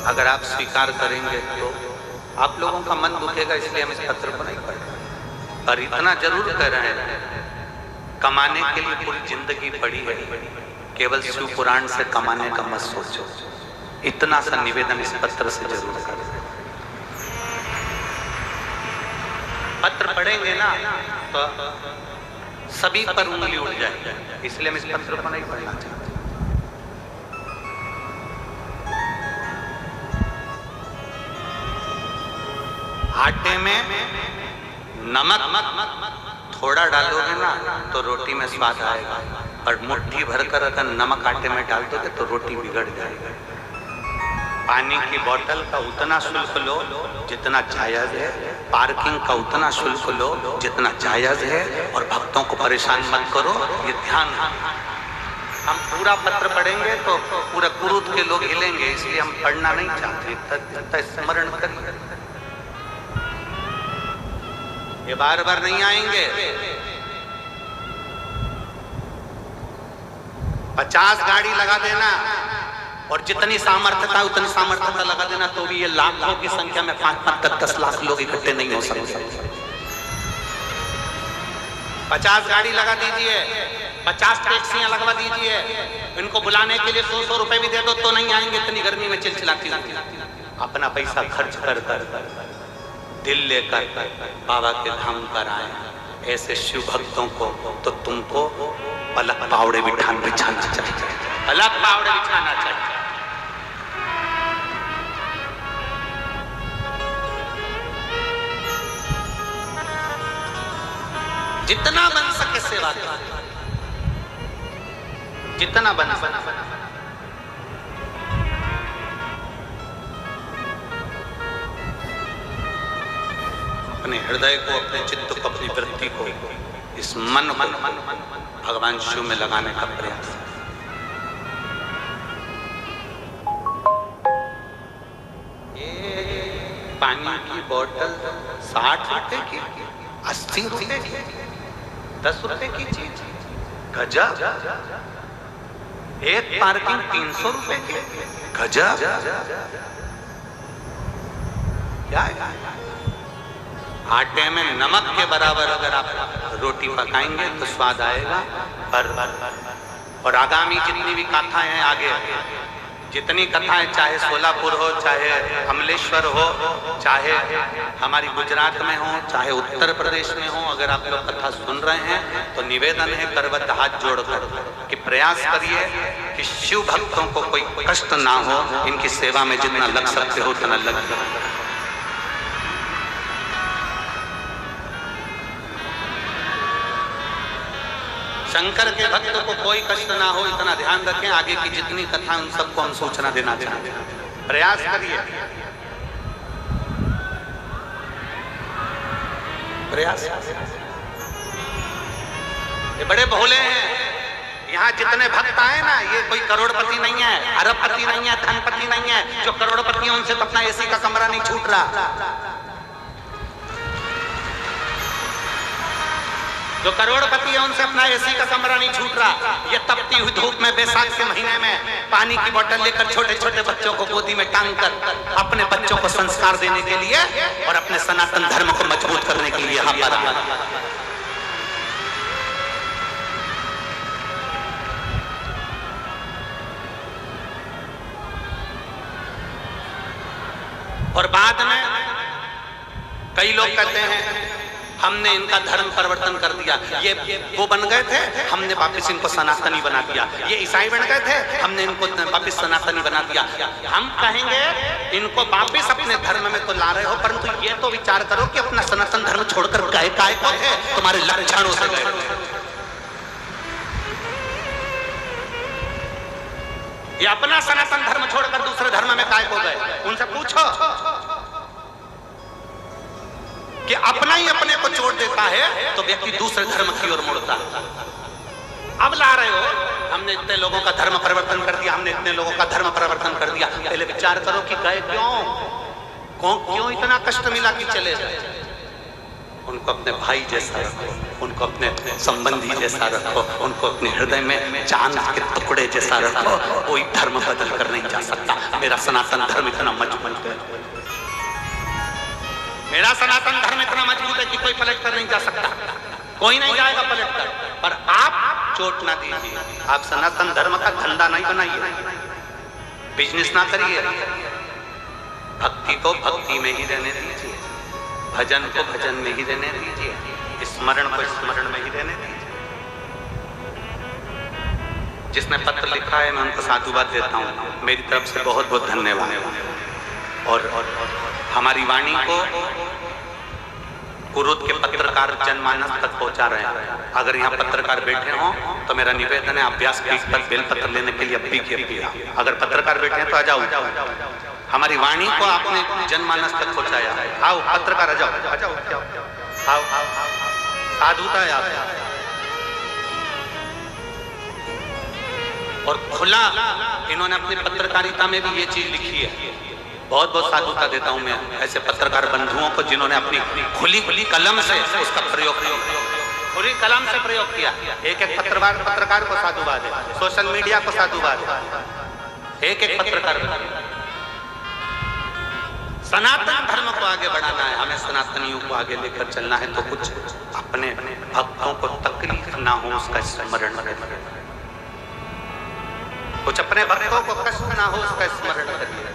अगर आप स्वीकार करेंगे तो आप लोगों का मन दुखेगा, इसलिए हम इस पत्र को नहीं पढ़ रहे। और इतना जरूर कह रहे हैं, कमाने के लिए पूरी जिंदगी पड़ी है, केवल शिव पुराण से कमाने का मत सोचो। इतना सा निवेदन इस पत्र से जरूर करें। पत्र पढ़ेंगे ना तो सभी पर उंगली उठ जाएगी, इसलिए हम इस पत्र को नहीं पढ़ना चाहते। आटे में नमक थोड़ा डालोगे ना तो रोटी में स्वाद आएगा, और मुट्ठी भरकर अगर नमक आटे में डाल दोगे तो रोटी बिगड़ जाएगी। पानी की बोतल का उतना शुल्क लो जितना जायज है, पार्किंग का उतना शुल्क लो जितना जायज है, और भक्तों को परेशान मत करो, ये ध्यान। हम पूरा पत्र पढ़ेंगे तो पूरा कुरुत के लोग हिलेंगे, इसलिए हम पढ़ना नहीं चाहते। स्मरण करिए, ये बार बार नहीं आएंगे। 50 गाड़ी लगा देना और जितनी सामर्थ्यता उतनी सामर्थ्यता लगा देना, तो भी ये लाखों की संख्या में 5-5, 10 लाख लोग इकट्ठे नहीं हो सकते। 50 गाड़ी लगा दीजिए, 50 टैक्सियां लगवा दीजिए, इनको बुलाने के लिए 100 रुपए भी दे दो तो नहीं आएंगे, इतनी गर्मी में चिलचिलाती। अपना पैसा खर्च कर दिल लेकर बाबा के धाम पर आए ऐसे शिव भक्तों को तो तुमको पलक पावड़े बिछाना चाहिए, पलक पावड़े बिछाना चाहिए। जितना बन सके सेवा करें, जितना बन सके। अपने हृदय को, अपने चित्त को, अपनी वृत्ति को, इस मन भगवान शिव में लगाने का प्रयास। ये पानी की बोतल 60 रुपए की, 80 रुपए की, 10 रुपए की चीज, गजब। एक पार्किंग 300 रुपए की, गजब। क्या है? आटे में नमक के बराबर अगर आप रोटी पकाएंगे तो स्वाद आएगा। और आगामी जितनी भी कथाएं हैं, आगे जितनी कथाएं, चाहे सोलापुर हो, चाहे अमलेश्वर हो, चाहे हमारी गुजरात में हो, चाहे उत्तर प्रदेश में हो, अगर आप लोग कथा सुन रहे हैं तो निवेदन है करवत हाथ जोड़कर कि प्रयास करिए कि शिव भक्तों को कोई कष्ट ना हो, इनकी सेवा में जितना लग सकते हो उतना लग। शंकर के भक्त को कोई कष्ट ना हो, इतना ध्यान रखें। आगे की जितनी कथा उन सबको हम सूचना देना चाहते हैं, प्रयास करिए, प्रयास। ये बड़े भोले हैं, यहाँ जितने भक्त आए ना, ये कोई करोड़पति नहीं है, अरबपति नहीं है, धनपति नहीं है। जो करोड़पति है उनसे तो अपना एसी का कमरा नहीं छूट रहा। जो करोड़पति है उनसे अपना एसी का कमरा नहीं छूट रहा। ये तपती हुई धूप में बैसाख के महीने में पानी की बोतल लेकर छोटे छोटे बच्चों को गोदी में टांग कर अपने बच्चों को संस्कार देने के लिए और अपने सनातन धर्म को मजबूत करने के लिए यहाँ पर। और बाद में कई लोग कहते हैं हमने इनका धर्म परिवर्तन कर दिया, ये वो बन गए थे, हमने वापस इनको सनातनी बना दिया। ये ईसाई बन गए थे, हमने इनको वापस सनातनी बना दिया। हम कहेंगे इनको वापस अपने धर्म में तो ला रहे हो, परंतु ये तो विचार करो कि अपना सनातन धर्म छोड़कर गए काय को थे, तुम्हारे लक्षणों से गए। ये अपना सनातन धर्म छोड़कर दूसरे धर्म में काय को गए? उनसे पूछो कि अपना ही अपने को छोड़ देता है तो व्यक्ति दूसरे धर्म की ओर मुड़ता है। अब ला रहे हो, हमने इतने लोगों का धर्म परिवर्तन कर दिया, हमने इतने लोगों का धर्म परिवर्तन कर दिया। पहले विचार करो कि गए क्यों इतना कष्ट मिला कि चले गए। उनको अपने भाई जैसा रखो, उनको अपने संबंधी जैसा रखो, उनको अपने हृदय में चांद के टुकड़े जैसा रखो। कोई धर्म बदल कर नहीं जा सकता। मेरा सनातन धर्म इतना मजबूत है, मेरा सनातन धर्म इतना मजबूत है कि कोई पलट कर नहीं जा सकता, कोई नहीं जाएगा पलट कर। पर आप चोट ना दीजिए, आप सनातन धर्म का धंधा नहीं बनाइए, बिजनेस ना करिए। भक्ति को भक्ति में ही रहने दीजिए, भजन को भजन में ही रहने दीजिए, स्मरण को स्मरण में ही रहने दीजिए। जिसने पत्र लिखा है मैं उनको साधुवाद देता हूँ, मेरी तरफ से बहुत बहुत धन्यवाद। और हमारी वाणी को कुरुद के पत्रकार जनमानस तक पहुंचा रहे हैं। अगर यहाँ पत्रकार बैठे हों तो मेरा निवेदन है, आप व्यासपीठ पर बेलपत्र लेने के लिए अब भी अगर पत्रकार बैठे हैं तो आ जाओ। हमारी वाणी को आपने जनमानस तक पहुंचाया है। आओ पत्रकार, आ जाओ, आओ, साधुता है आप। और खुला इन्होंने अपनी पत्रकारिता में भी ये चीज लिखी है। बहुत बहुत साधुता देता हूं मैं ऐसे पत्रकार बंधुओं को जिन्होंने अपनी खुली कलम से उसका प्रयोग किया। पूरी कलम से प्रयोग किया। एक एक पत्रकार को साधुवाद है, सोशल मीडिया को साधुवाद है, एक एक पत्रकार। सनातन धर्म को आगे बढ़ाना है, हमें सनातनियों को आगे लेकर चलना है, तो कुछ अपने भक्तों को तकलीफ ना हो उसका स्मरण करें, कुछ अपने भक्तों को कष्ट ना हो उसका स्मरण करिए।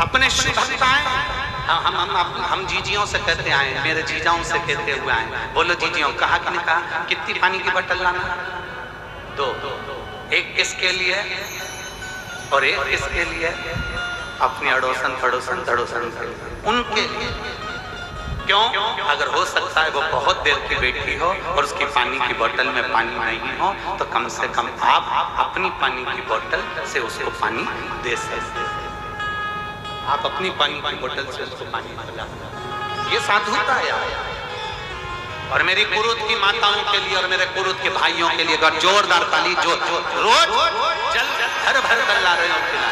अपने श्री भक्त आए, हम जीजियों से कहते आए, मेरे जीजाओं से कहते हुए आए, बोलो जीजियों, कहा कि नहीं कहा कितनी पानी की बोतल लाना? दो, एक किसके लिए और एक किसके लिए? अपनी अड़ोसन पड़ोसन धड़ोसन उनके लिए। क्यों? अगर हो सकता है वो बहुत देर की बैठी हो और उसकी पानी की बोतल में पानी नहीं हो, तो कम से कम आप अपनी पानी की बोतल से उसको पानी दे सकते हैं। आप अपनी पानी की बोतल से उसको पानी पिला सकते, ये साधुता है। और मेरी कुरुद की माताओं के लिए और मेरे कुरुद के भाइयों के लिए अगर जोरदार ताली, जो रोज जल भर भर कर ला रहे हो खिला।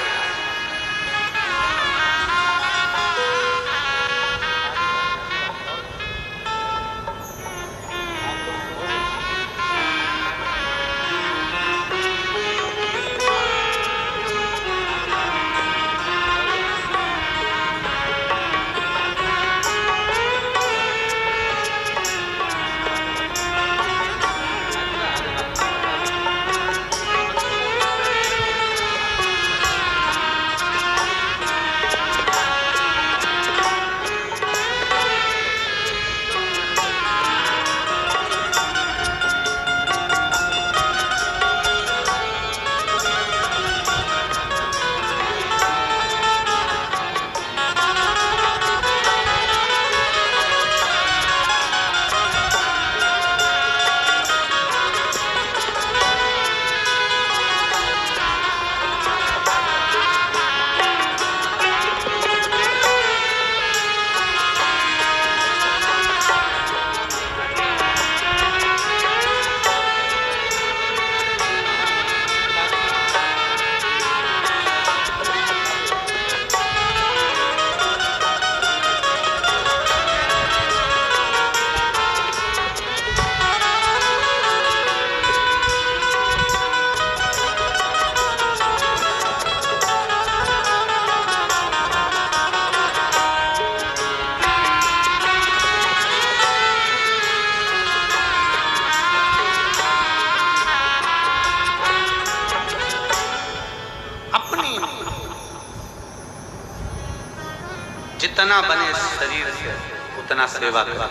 जितना बने शरीर से उतना सेवा कर।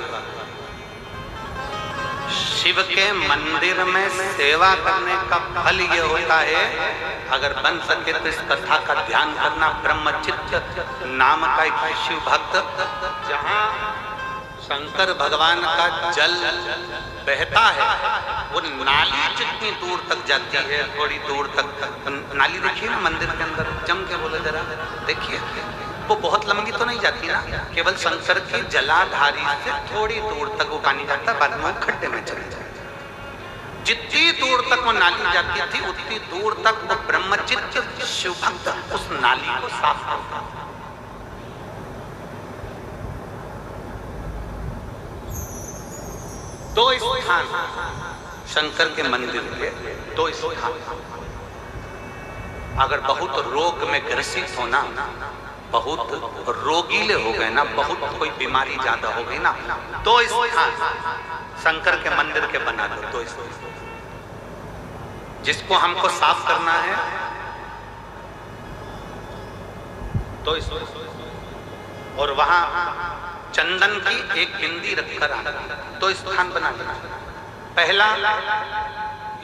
शिव के मंदिर में सेवा करने का फल ये होता है, अगर बन सके तो इस कथा का ध्यान करना। ब्रह्मचित्त नाम का एक शिव भक्त, जहाँ शंकर भगवान का जल बहता है, वो नाली जितनी दूर तक जाती है, थोड़ी दूर तक नाली देखिए ना मंदिर के अंदर, जम के बोले जरा देखिए, वो बहुत लंबी तो नहीं जाती ना, केवल शंकर की जलाधारी से थोड़ी दूर तक वो पानी जाता है, बाद में खड्डे में चले जाता। जितनी दूर तक वो नाली जाती थी उतनी दूर तक वो ब्रह्मचित्त शिव भक्त उस नाली को साफ करता था। दो स्थान शंकर के मंदिर के, दो स्थान। अगर बहुत रोग में ग्रसित होना, बहुत रोगीले हो गए ना, बहुत कोई बीमारी ज्यादा हो गई ना, दो स्थान शंकर के मंदिर के बना दो। दो स्थान जिसको हमको साफ करना है, तो और वहां चंदन की एक बिंदी रखकर आना, तो स्थान बना देना। पहला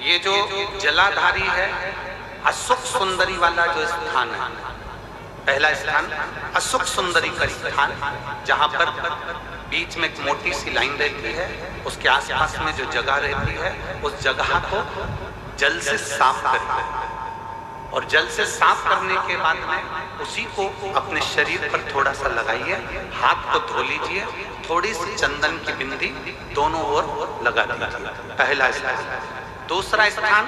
ये जो जलाधारी है, असुख सुंदरी वाला जो स्थान है, पहला स्थान असुख सुंदरी का स्थान, जहां पर बीच में एक मोटी सी लाइन रहती है, उसके आसपास में जो जगह रहती है, उस जगह को जल से साफ करते हैं। और जल से साफ करने के बाद में उसी को अपने शरीर पर थोड़ा सा लगाइए, हाथ को धो लीजिए, थोड़ी सी चंदन की बिंदी दोनों ओर लगा दीजिए। पहला स्नान। दूसरा स्थान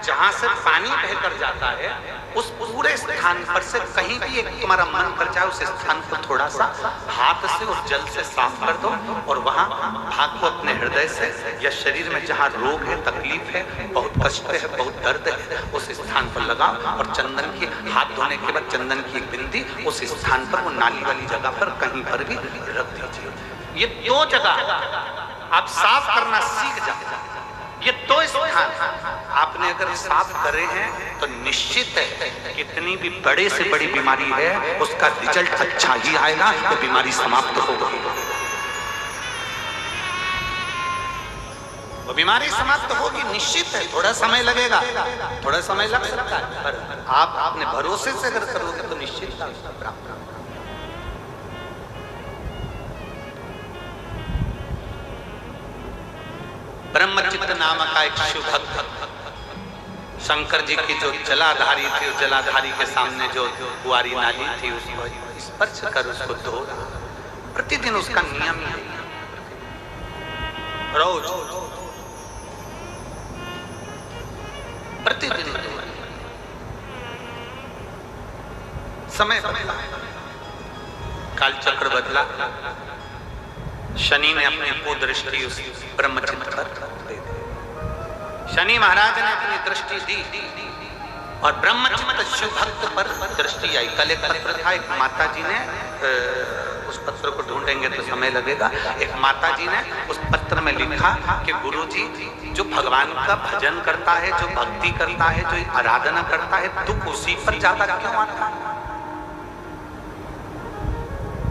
जहां से पानी बहकर जाता है, उस पूरे स्थान पर से कहीं भी एक तुम्हारा मन कर जाए, उस स्थान को थोड़ा सा हाथ से और जल से साफ कर दो और वहां भाग को अपने हृदय से या शरीर में जहां रोग है, तकलीफ है, बहुत कष्ट है, बहुत दर्द है, उस स्थान पर लगाओ और चंदन की हाथ धोने के बाद चंदन की एक बिंदी उस स्थान पर, वो नाली वाली जगह पर कहीं पर भी रख दीजिए। ये 2 जगह आप साफ करना सीख जाओ। ये 2 स्थान आपने अगर साफ करे हैं तो निश्चित है कितनी भी बड़े से बड़ी बीमारी है उसका रिजल्ट अच्छा ही आएगा, तो बीमारी समाप्त होगी। वो बीमारी समाप्त होगी निश्चित है। थोड़ा समय लगेगा, थोड़ा समय लग सकता है, पर आप अपने भरोसे से अगर करोगे तो निश्चित प्राप्त। ब्रह्मचित्त नामक का एक शिव भक्त शंकर जी की जो जलाधारी थी, उस जलाधारी के सामने जो कुआरी नाली थी उसको स्पर्श कर उसको धो रहा। प्रतिदिन उसका नियम है, रोज प्रतिदिन समय बदला, कालचक्र बदला, शनि ने अपनी कुदृष्टि उस ब्रह्मचित्त पर दे दी। शनि महाराज ने अपनी दृष्टि दी और ब्रह्मचित्त शिव भक्त पर दृष्टि आई। कल एक पत्र था, एक माता जी ने, उस पत्र को ढूंढेंगे तो समय लगेगा, एक माता जी ने उस पत्र में लिखा कि गुरु जी जो भगवान का भजन करता है, जो भक्ति करता है, जो आराधना करता है, दुख उसी पर ज्यादा क्यों आता है।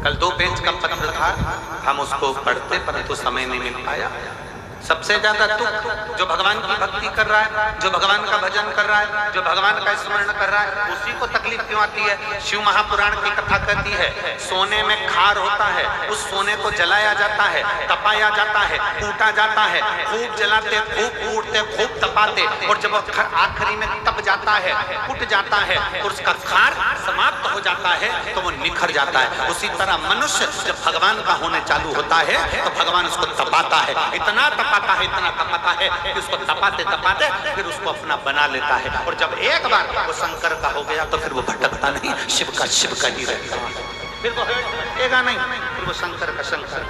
कल 2 पेज का पत्र था, हम उसको पढ़ते परंतु समय नहीं मिल पाया। सबसे ज्यादा दुख जो भगवान की भक्ति कर रहा है, जो भगवान का भजन कर रहा है, जो भगवान का स्मरण कर रहा है, उसी को तकलीफ क्यों आती है। शिव महापुराण की कथा कहती है सोने में खार होता है, उस सोने को जलाया जाता है, तपाया जाता है, कूटा जाता है, खूब जलाते, खूब कूटते, खूब तपाते, और जब आखिरी में तप जाता है, कुट जाता है और उसका खार समाप्त हो जाता है तो वो निखर जाता है। उसी तरह मनुष्य जब भगवान का होने चालू होता है तो भगवान उसको तपाता है, इतना तपाता है, इतना तपाता है कि उसको तपाते तपाते फिर उसको अपना बना लेता है। और जब एक बार वो शंकर का हो गया तो फिर वो भटकता नहीं, शिव का ही रहता है, फिर वो भटकेगा नहीं, फिर वो शंकर का है।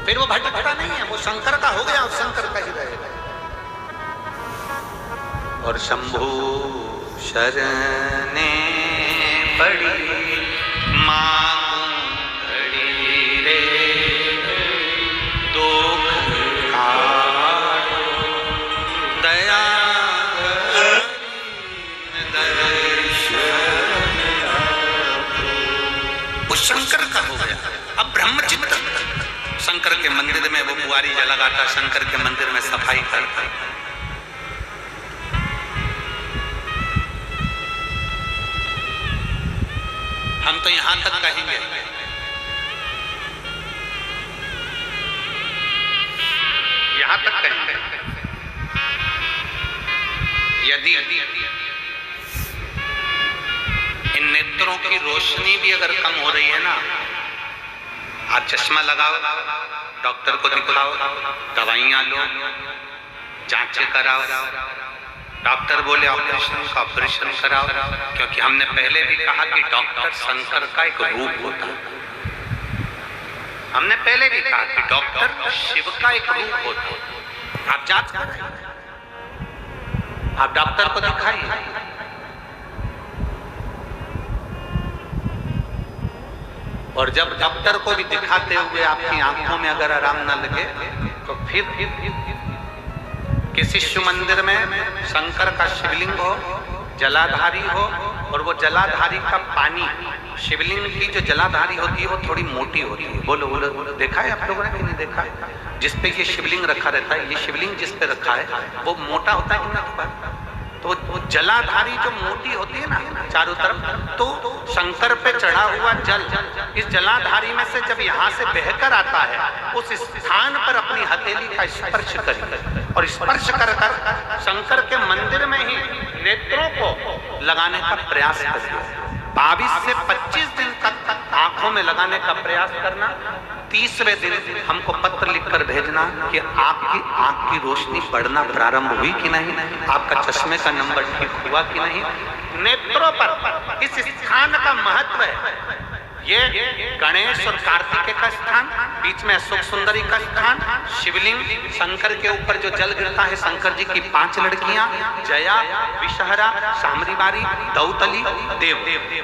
फिर वो भटकता नहीं है, वो शंकर का हो गया और शंकर का ही रहेगा। और शंभु शरणे पड़ी मांगू घड़ी रे, दुख काटो दया वो शंकर का हो गया। अब ब्रह्मचित्त शंकर के मंदिर में वो कुआरी जलाता, शंकर के मंदिर में सफाई करता। हम तो यहां तक कहेंगे, यहां तक कहेंगे, यदि इन नेत्रों की रोशनी भी अगर कम हो रही है ना, आप चश्मा लगाओ, डॉक्टर को दिखाओ, दवाइयां लो, जांचें कराओ, डॉक्टर बोले ऑपरेशन का ऑपरेशन कराओ, क्योंकि हमने पहले भी कहा कि डॉक्टर शंकर का एक रूप होता है। हमने पहले भी कहा कि डॉक्टर शिव का एक रूप होता है। आप जांच कराइए, आप डॉक्टर को दिखाइए, और जब डॉक्टर को भी दिखाते हुए आपकी आंखों में अगर आराम न लगे तो फिर किसी शिव मंदिर में शंकर का शिवलिंग हो, जलाधारी हो, और वो जलाधारी का पानी, शिवलिंग की जो जलाधारी होती है वो थोड़ी मोटी होती है। बोलो बोलो, देखा है आप लोगों ने कि नहीं देखा है? जिस पे ये शिवलिंग रखा रहता है, ये शिवलिंग जिस पे रखा है वो मोटा होता है कि ना, तो वो जलाधारी जो मोटी होती है ना चारों तरफ, तो शंकर पे चढ़ा हुआ जल इस जलाधारी में से जब यहाँ से बहकर आता है, उस स्थान पर अपनी हथेली का स्पर्श करिए और स्पर्श कर कर शंकर के मंदिर में ही नेत्रों को लगाने का प्रयास करिए। 22 से 25 दिन तक आंखों आंखों में लगाने का प्रयास करना। तीसरे दिन हमको पत्र लिखकर भेजना कि आपकी आंख की रोशनी बढ़ना प्रारंभ हुई कि नहीं, आपका चश्मे का नंबर ठीक हुआ कि नहीं। नेत्रों पर इस स्थान का महत्व है। ये गणेश और कार्तिकेय का स्थान, बीच में अशोक सुंदरी का स्थान, शिवलिंग, शंकर के ऊपर जो जल गिरता है, शंकर जी की 5 लड़कियां, जया, विषहरा, सामरीबारी, दौतली, देव,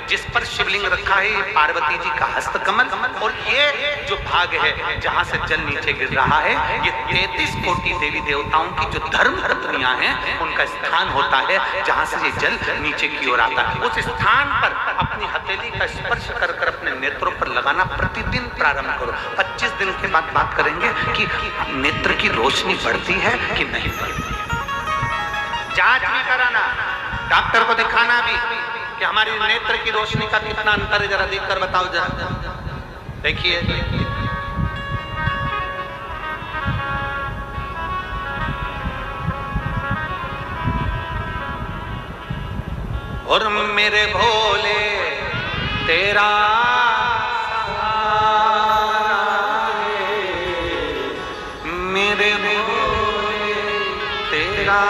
जिस पर शिवलिंग रखा है पार्वती जी का हस्तकमल। और ये जो भाग है जहां से जल नीचे गिर रहा है, ये 33 कोटि देवी देवताओं की जो धर्म पत्नियां हैं उनका स्थान होता है, जहां से ये जल नीचे की ओर आता है। उस स्थान पर अपनी हथेली का स्पर्श कर कर अपने नेत्रों पर लगाना प्रतिदिन प्रारंभ करो। 25 दिन के बाद बात करेंगे कि नेत्र की रोशनी बढ़ती है कि नहीं बढ़ती। जांच भी कराना, डॉक्टर को दिखाना भी कि हमारी नेत्र की रोशनी का कितना अंतर है, जरा देख कर बताओ। जरा देखिए, और मेरे भोले तेरा मेरे भोले तेरा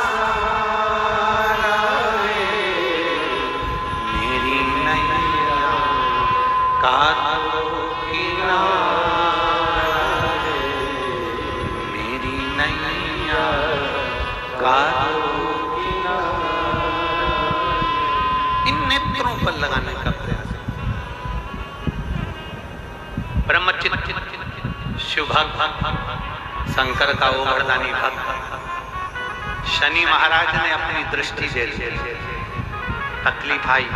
सहारा है, मेरी नैया का किनारा है, मेरी नैया का पर लगाने का प्रयास। ब्रह्मचित्त शिव भक्त, शंकर का वो वरदानी भक्त, शनि महाराज ने अपनी दृष्टि दे दी, तकलीफ आई,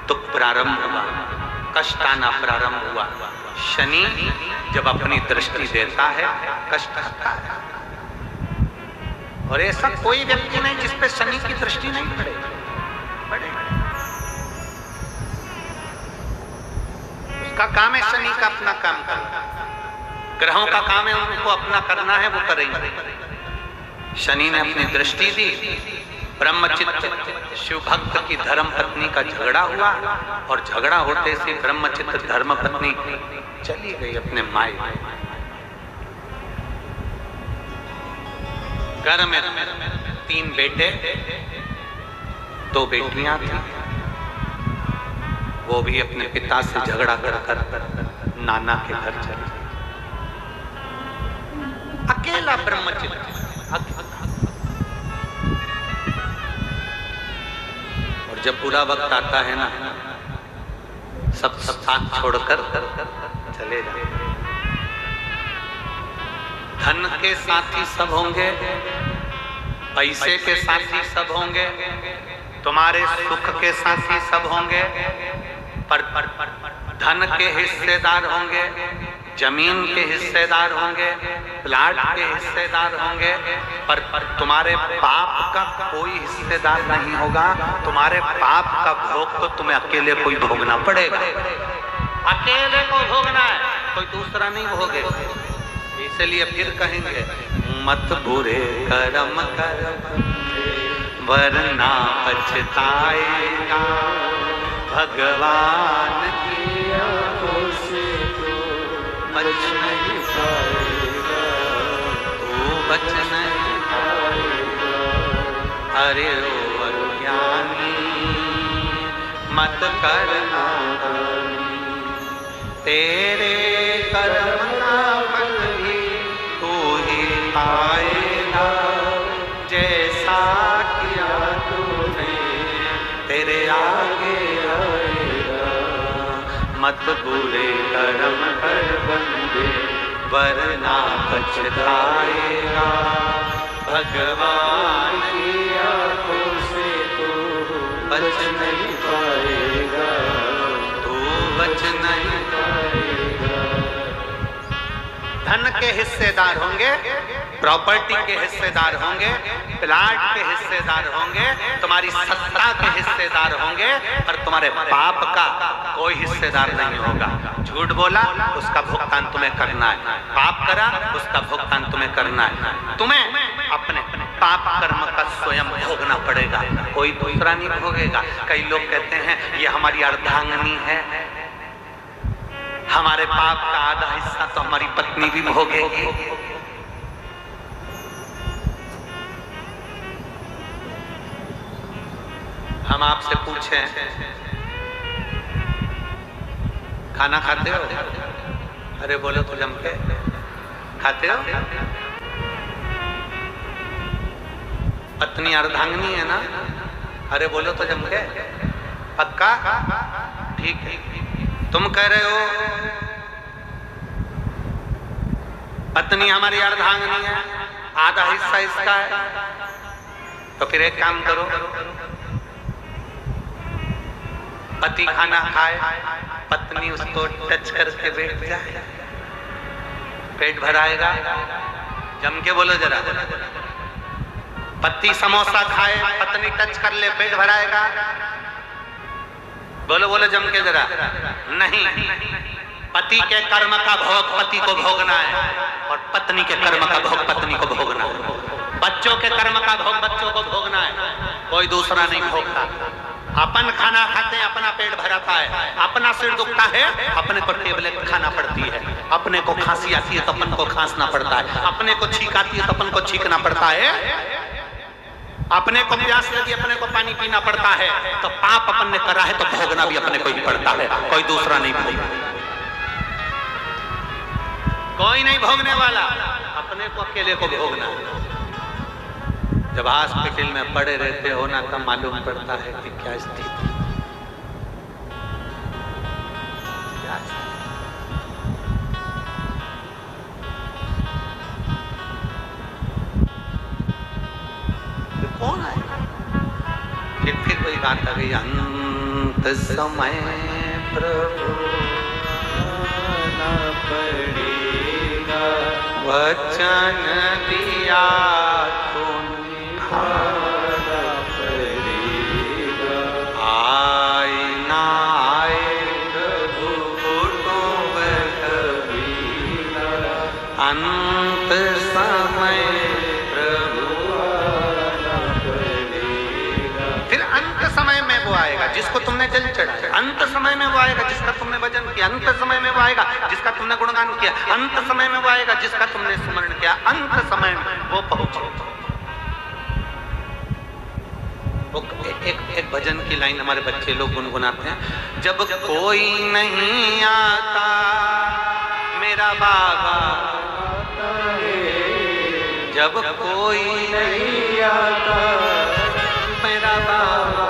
दुख प्रारंभ हुआ, कष्ट आना प्रारंभ हुआ। शनि जब अपनी दृष्टि देता है कष्ट आता है, और ऐसा कोई व्यक्ति नहीं जिस पे शनि की दृष्टि नहीं पड़े। का काम है शनि का अपना काम करना, ग्रहों का काम है उनको अपना करना है, वो करेंगे। शनि ने अपनी दृष्टि दी, ब्रह्मचित्त शिव भक्त की धर्म पत्नी का झगड़ा हुआ, और झगड़ा होते से ब्रह्मचित्त धर्म पत्नी चली गई अपने मायके। घर में 3 बेटे 2 बेटियां थी, वो भी अपने पिता से झगड़ा कर नाना के घर चले। अकेला ब्रह्मचित्त, और जब पूरा वक्त आता है ना, सब साथ छोड़कर चले जाते। धन के साथी सब होंगे, पैसे के साथी सब होंगे, तुम्हारे सुख के साथी सब होंगे, पर धन के हिस्सेदार होंगे, जमीन के हिस्सेदार होंगे, प्लाट के हिस्सेदार होंगे, पर तुम्हारे पाप का कोई हिस्सेदार नहीं होगा। तुम्हारे पाप का भोग तो तुम्हें अकेले को ही भोगना पड़ेगा, अकेले को भोगना है, कोई दूसरा नहीं भोगेगा। इसलिए फिर कहेंगे, मत बुरे कर्म कर वरना पछताएगा, भगवान की आंखों से तू बच नहीं पाएगा, तू बच नहीं पाएगा। अरे ओ अज्ञानी मत करना, तेरे कर्म का फल भी तू ही पाएगा, जैसा किया तूने तेरे आगे आएगा। मत बुरे कर्म कर बंदे वरना पछताएगा, भगवान की आंखों से तू बच नहीं पाएगा, तू बच नहीं पाएगा। धन के हिस्सेदार होंगे, प्रॉपर्टी के हिस्सेदार होंगे, प्लाट के हिस्सेदार होंगे, तुम्हारी सत्ता के हिस्सेदार होंगे, पर तुम्हारे पाप का कोई हिस्सेदार नहीं होगा। झूठ बोला उसका भुगतान तुम्हें करना है, पाप करा उसका भुगतान तुम्हें करना है। तुम्हें अपने पाप कर्म का स्वयं भोगना पड़ेगा, कोई दूसरा नहीं भोगेगा। कई लोग कहते हैं ये हमारी अर्धांगिनी है, हमारे पाप का आधा हिस्सा तो हमारी पत्नी भी भोगेगी। हम आपसे पूछें, खाना खाते हो? अरे बोलो तो जम के, खाते हो? पत्नी अर्धांगिनी है ना? अरे बोलो तो जम के, पक्का? ठीक है। तुम कह रहे हो पत्नी हमारी अर्धांगिनी है, आधा हिस्सा इसका है, तो फिर एक काम करो, पति खाना खाए, पत्नी उसको टच करके बैठ जाए, पेट भराएगा। जम के बोलो जरा। पति समोसा खाए, पत्नी टच कर ले, पेट भराएगा। बोलो बोलो जम के जरा। नहीं, पति के कर्म का भोग पति को भोगना है और पत्नी के कर्म का भोग पत्नी को भोगना है। बच्चों के कर्म का भोग बच्चों को भोगना है, कोई दूसरा नहीं भोगता। अपन खाना खाते हैं, अपना पेट भराता है, अपना सिर दुखता है, अपने को टेबलेट खाना पड़ती है, अपने को खांसी आती है तो अपन को खांसना पड़ता है, अपने को छींक आती है तो अपन को छींकना पड़ता है, अपने को प्यास लगी अपने को पानी पीना पड़ता है। तो पाप अपन ने करा है तो भोगना भी अपने को ही पड़ता है, कोई दूसरा नहीं भोगता। कोई नहीं भोगने वाला, अपने को अकेले को भोगना है। जब हॉस्पिटल में पड़े रहते हो ना, तब मालूम पड़ता है कि क्या स्थिति, क्या तो कौन है? फिर वही बात आ गई, अंत समय प्रभु न पड़ेगा, वचन दिया अंत समय प्रभु फिर अंत समय में वो आएगा जिसको तुमने जल चढ़ाया, अंत समय में वो आएगा जिसका तुमने भजन किया, अंत समय में वो आएगा जिसका तुमने गुणगान किया, अंत समय में वो आएगा जिसका तुमने स्मरण किया, अंत समय में वो पहुंचे। एक भजन की लाइन हमारे बच्चे लोग गुनगुनाते हैं, जब कोई नहीं आता मेरा बाबा, जब कोई नहीं आता मेरा बाबा,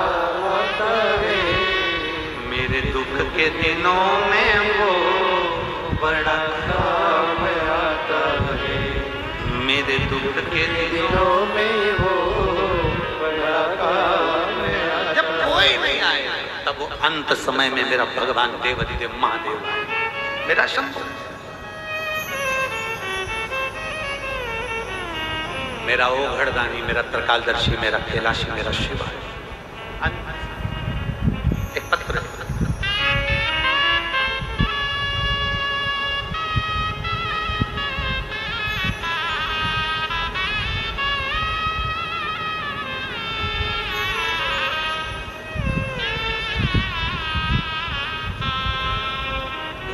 मेरे दुख के दिनों में वो बड़ा काम आता है, मेरे दुख के दिनों में वो बड़ा काम आता है। जब कोई नहीं आए तब वो अंत समय में मेरा भगवान देवाधिदेव महादेव, मेरा शंभु, मेरा ओघड़दानी, मेरा त्रिकालदर्शी, मेरा कैलाशी, मेरा शिवा। एक पत्र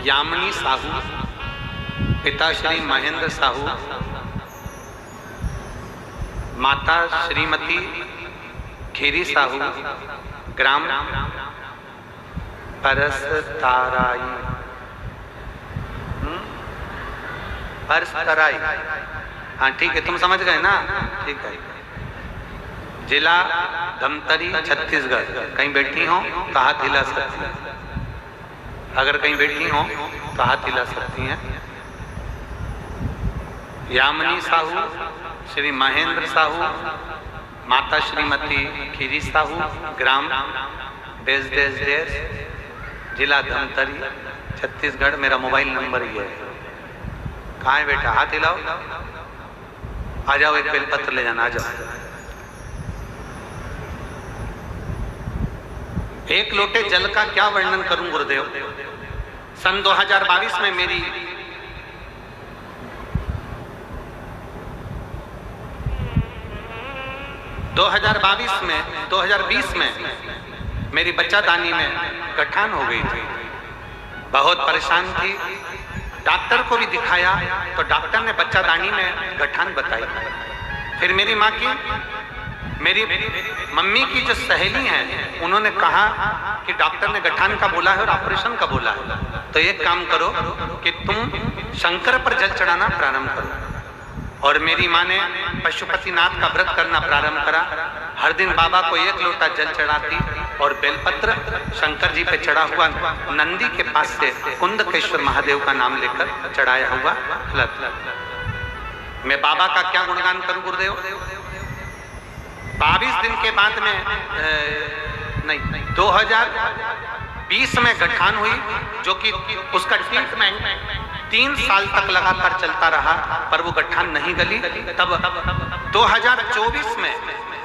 यामिनी साहू, पिता श्री महेंद्र साहू, माता श्रीमती खीरी साहू, ग्राम परसतराई, परसतराई, हाँ ठीक है, तुम समझ गए ना, ठीक है। जिला धमतरी, छत्तीसगढ़। कहीं बैठी हो तो हाथ हिला सकती हैं, अगर कहीं बैठी हो तो हाथ हिला सकती हैं। यामिनी साहू, श्री महेंद्र साहू, माता श्रीमती खीरी साहू, ग्राम देश देश देश, जिला धमतरी, छत्तीसगढ़। मेरा मोबाइल नंबर ही है। कहाँ है बेटा? हाथ हिलाओ, आ जाओ, एक बेलपत्र ले जाना, आ जाओ। एक लोटे जल का क्या वर्णन करूं गुरुदेव। सन 2022 में मेरी 2020 में मेरी बच्चादानी में गठान हो गई थी। बहुत परेशान थी। डॉक्टर को भी दिखाया तो डॉक्टर ने बच्चादानी में गठान बताई। फिर मेरी माँ की, मेरी मम्मी की जो सहेली हैं, उन्होंने कहा कि डॉक्टर ने गठान का बोला है और ऑपरेशन का बोला है, तो एक काम करो कि तुम शंकर पर जल चढ़ाना प्रारंभ करो। और मेरी माँ ने पशुपतिनाथ का व्रत करना प्रारंभ करा। हर दिन बाबा को 1 लोटा जल चढ़ाती और बेलपत्र शंकर जी पे चढ़ा हुआ नंदी के पास से कुंदकेश्वर महादेव का नाम लेकर चढ़ाया हुआ लत। मैं बाबा का क्या गुणगान करूं गुरुदेव। 22 दिन के बाद में 2020 में गठान हुई, जो कि उसका ट्रीटमेंट 3 साल तक लगातार चलता रहा, पर वो गठान नहीं गली। तब 2024 में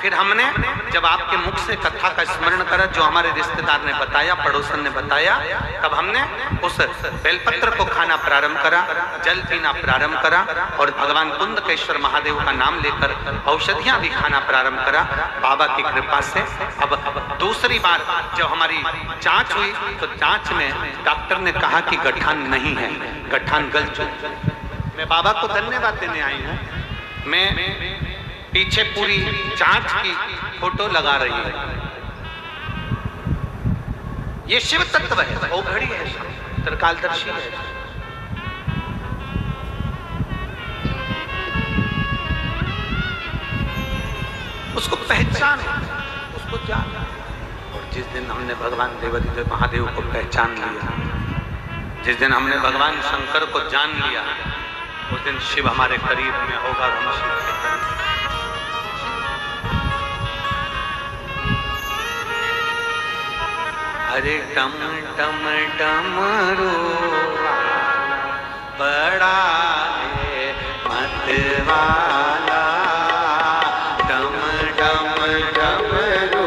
फिर हमने जब आपके मुख से कथा का स्मरण करा, जो हमारे रिश्तेदार ने बताया, पड़ोसन ने बताया, तब हमने उस बेलपत्र को खाना प्रारंभ करा, जल पीना प्रारंभ करा और भगवान कुंदकेश्वर महादेव का नाम लेकर औषधियां भी खाना प्रारंभ करा। बाबा की कृपा से अब दूसरी बार जब हमारी जांच हुई तो जांच में डॉक्टर ने कहा कि गठान नहीं है, गठान गल चुका। मैं बाबा को धन्यवाद देने आई हूँ। मैं पीछे पूरी जांच की फोटो लगा रही है। ये शिव तत्व है, ओघड़ी है, त्रिकालदर्शी है। उसको पहचान, उसको जान। और जिस दिन हमने भगवान देवादिदेव महादेव को पहचान लिया, जिस दिन हमने भगवान शंकर को जान लिया, उस दिन शिव हमारे करीब में होगा। हम शिव के करीब। अरे टम टम डमरू बड़ा है मतवाला, टम टम डमरू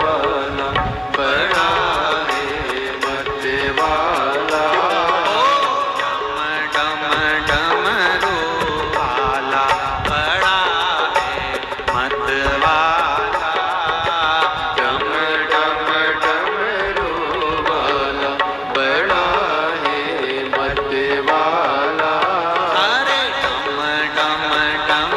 वाला बड़ा है मतवाला, टम टम डमरू वाला बड़ा है मतवाला। डम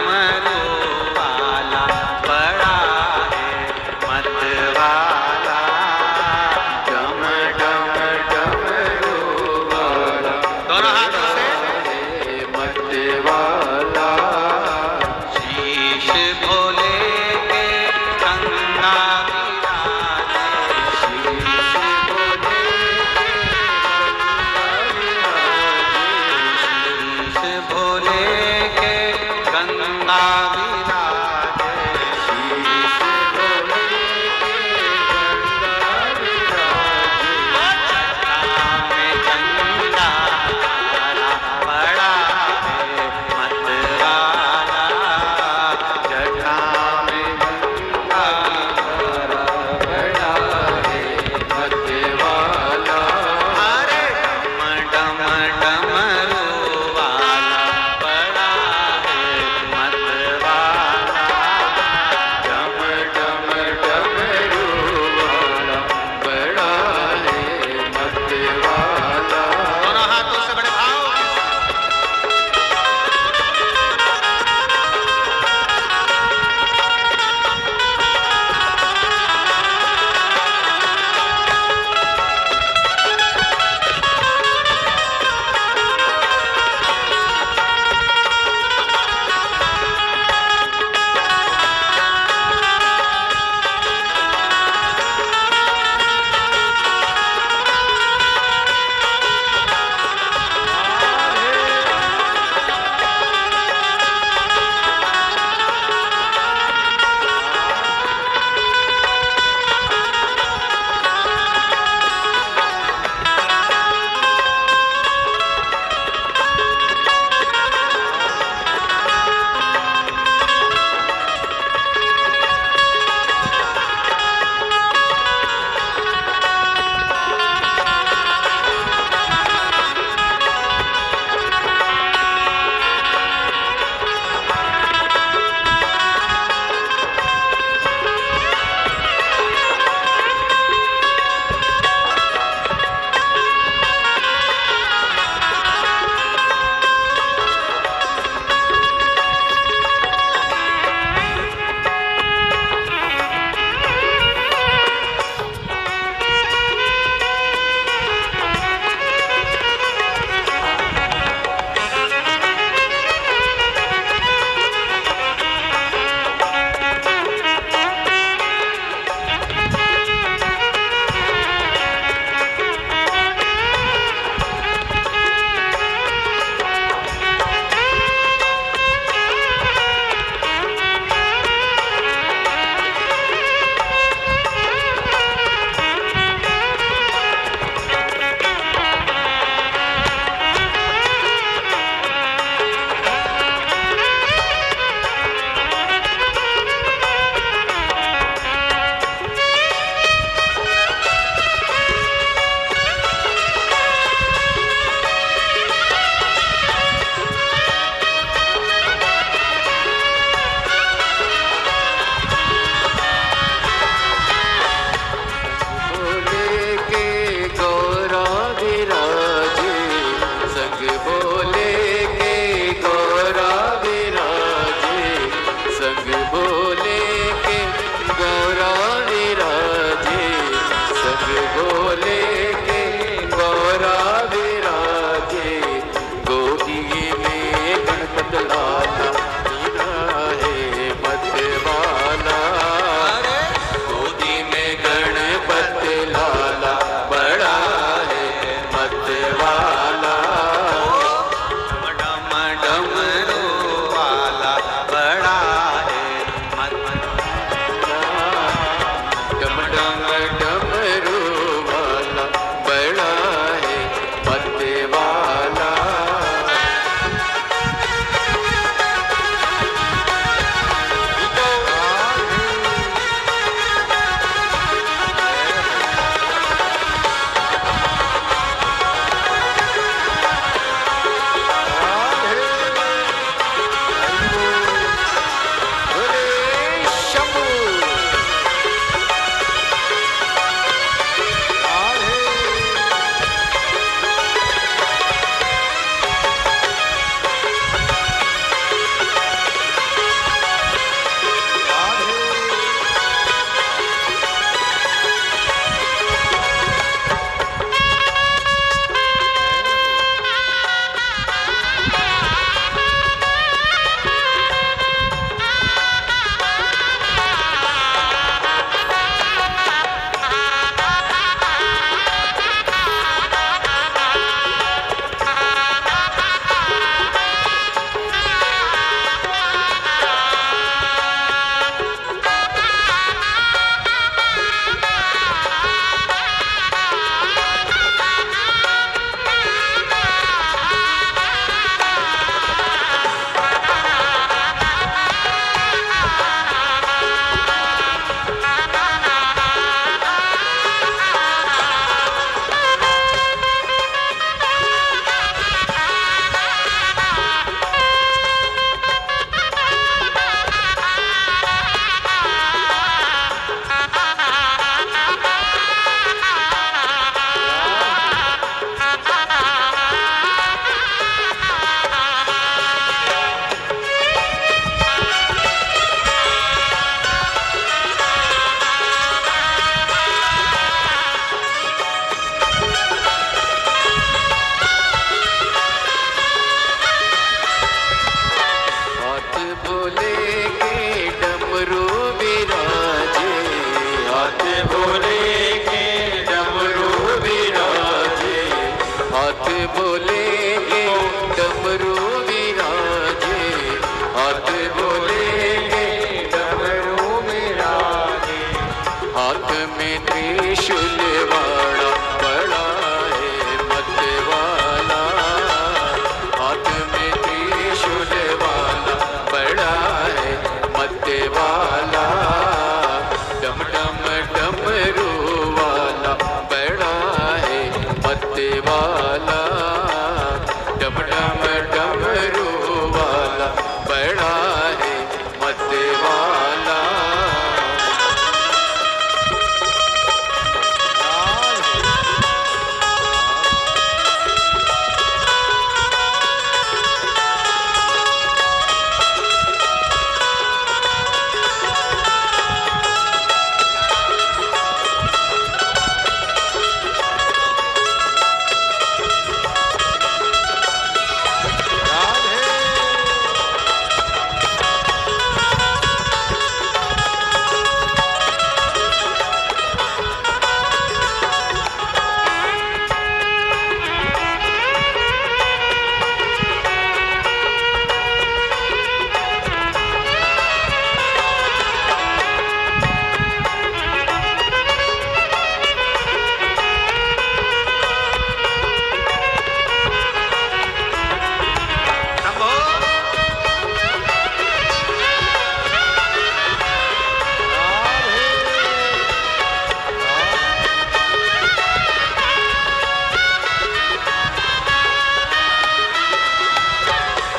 हाथ बोलेंगे डमरू मेरा रे, हाथ में त्रिशूल वाला बड़ा है मत वाला, हाथ में त्रिशूल वाला बड़ा है मत वाला, डम डम डमरू वाला बड़ा है मत वाला, डम डम डमरू वाला बड़ा है मत वाला।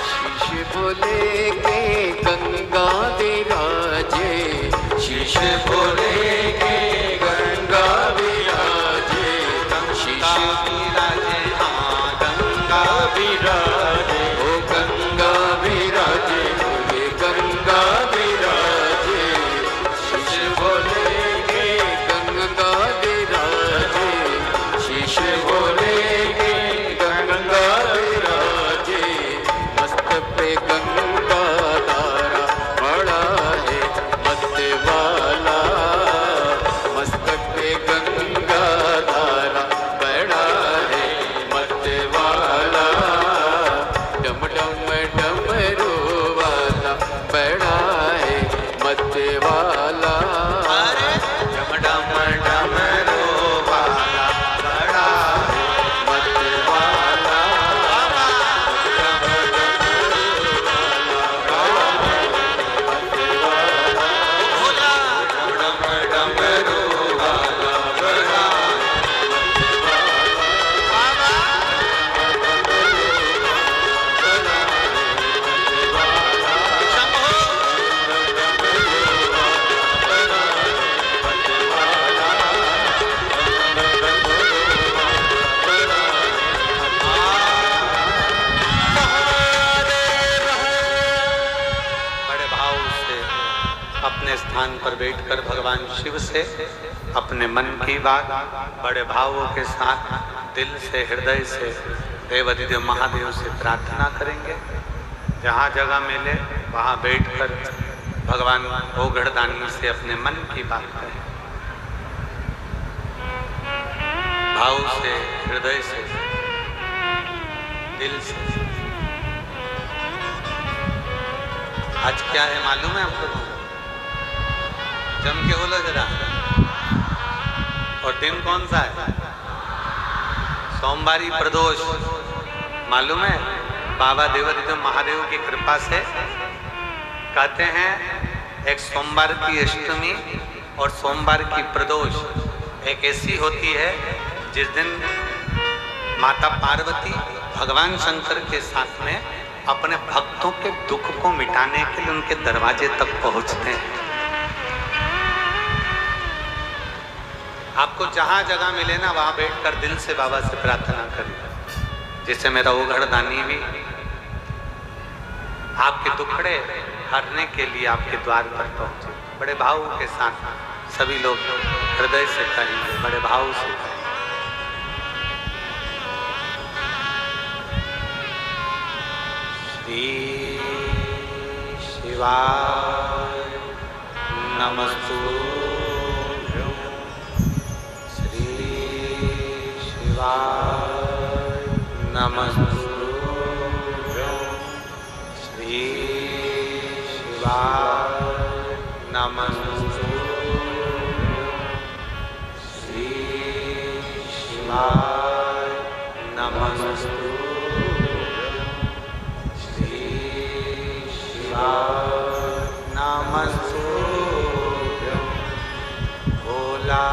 शीश बोलेंगे गंगा विराजे, शीश विराजे, हाँ गंगा विराजे, ओ गंगा विराजे, ये गंगा विराजे, शीश बोलेंगे गंगा विराजे, शीश बोलेंगे गंगा विराजे, मस्त पे गंगा धारा बड़ा है मत वाला, मस्तक पे गंगा धारा बड़ा है मत वाला, डम डम डमरू वाला बड़ा है मत वाला, डम डम डमरू वाला बड़ा है मत वाला, अपने स्थान पर बैठकर भगवान शिव से अपने मन की बात बड़े भावों के साथ दिल से हृदय से देवाधिदेव महादेव से प्रार्थना करेंगे। जहाँ जगह मिले वहाँ बैठकर भगवान ओघड़दानी से अपने मन की बात करें, भाव से, हृदय से, दिल से। आज क्या है मालूम है आप लोगों को? जम के बोलो जरा। और दिन कौन सा है? सोमवारी प्रदोष। मालूम है? बाबा देवाधिदेव महादेव की कृपा से कहते हैं एक सोमवार की अष्टमी और सोमवार की प्रदोष एक ऐसी होती है जिस दिन माता पार्वती भगवान शंकर के साथ में अपने भक्तों के दुख को मिटाने के लिए उनके दरवाजे तक पहुंचते हैं। आपको जहां जगह मिले ना वहां बैठकर दिल से बाबा से प्रार्थना करिए, जिससे मेरा ओघड़दानी भी आपके दुखड़े हरने के लिए आपके द्वार पर पहुंचे। बड़े भाव के साथ सभी लोग हृदय से करेंगे, बड़े भाव से करेंगे। श्री शिवाय नमस्तुभ्यं, श्री शिवाय नमस्तुभ्यं, श्री शिवाय नमः। श्री शिवाय नमस्तु। श्री शिवाय नमस्तु। भोला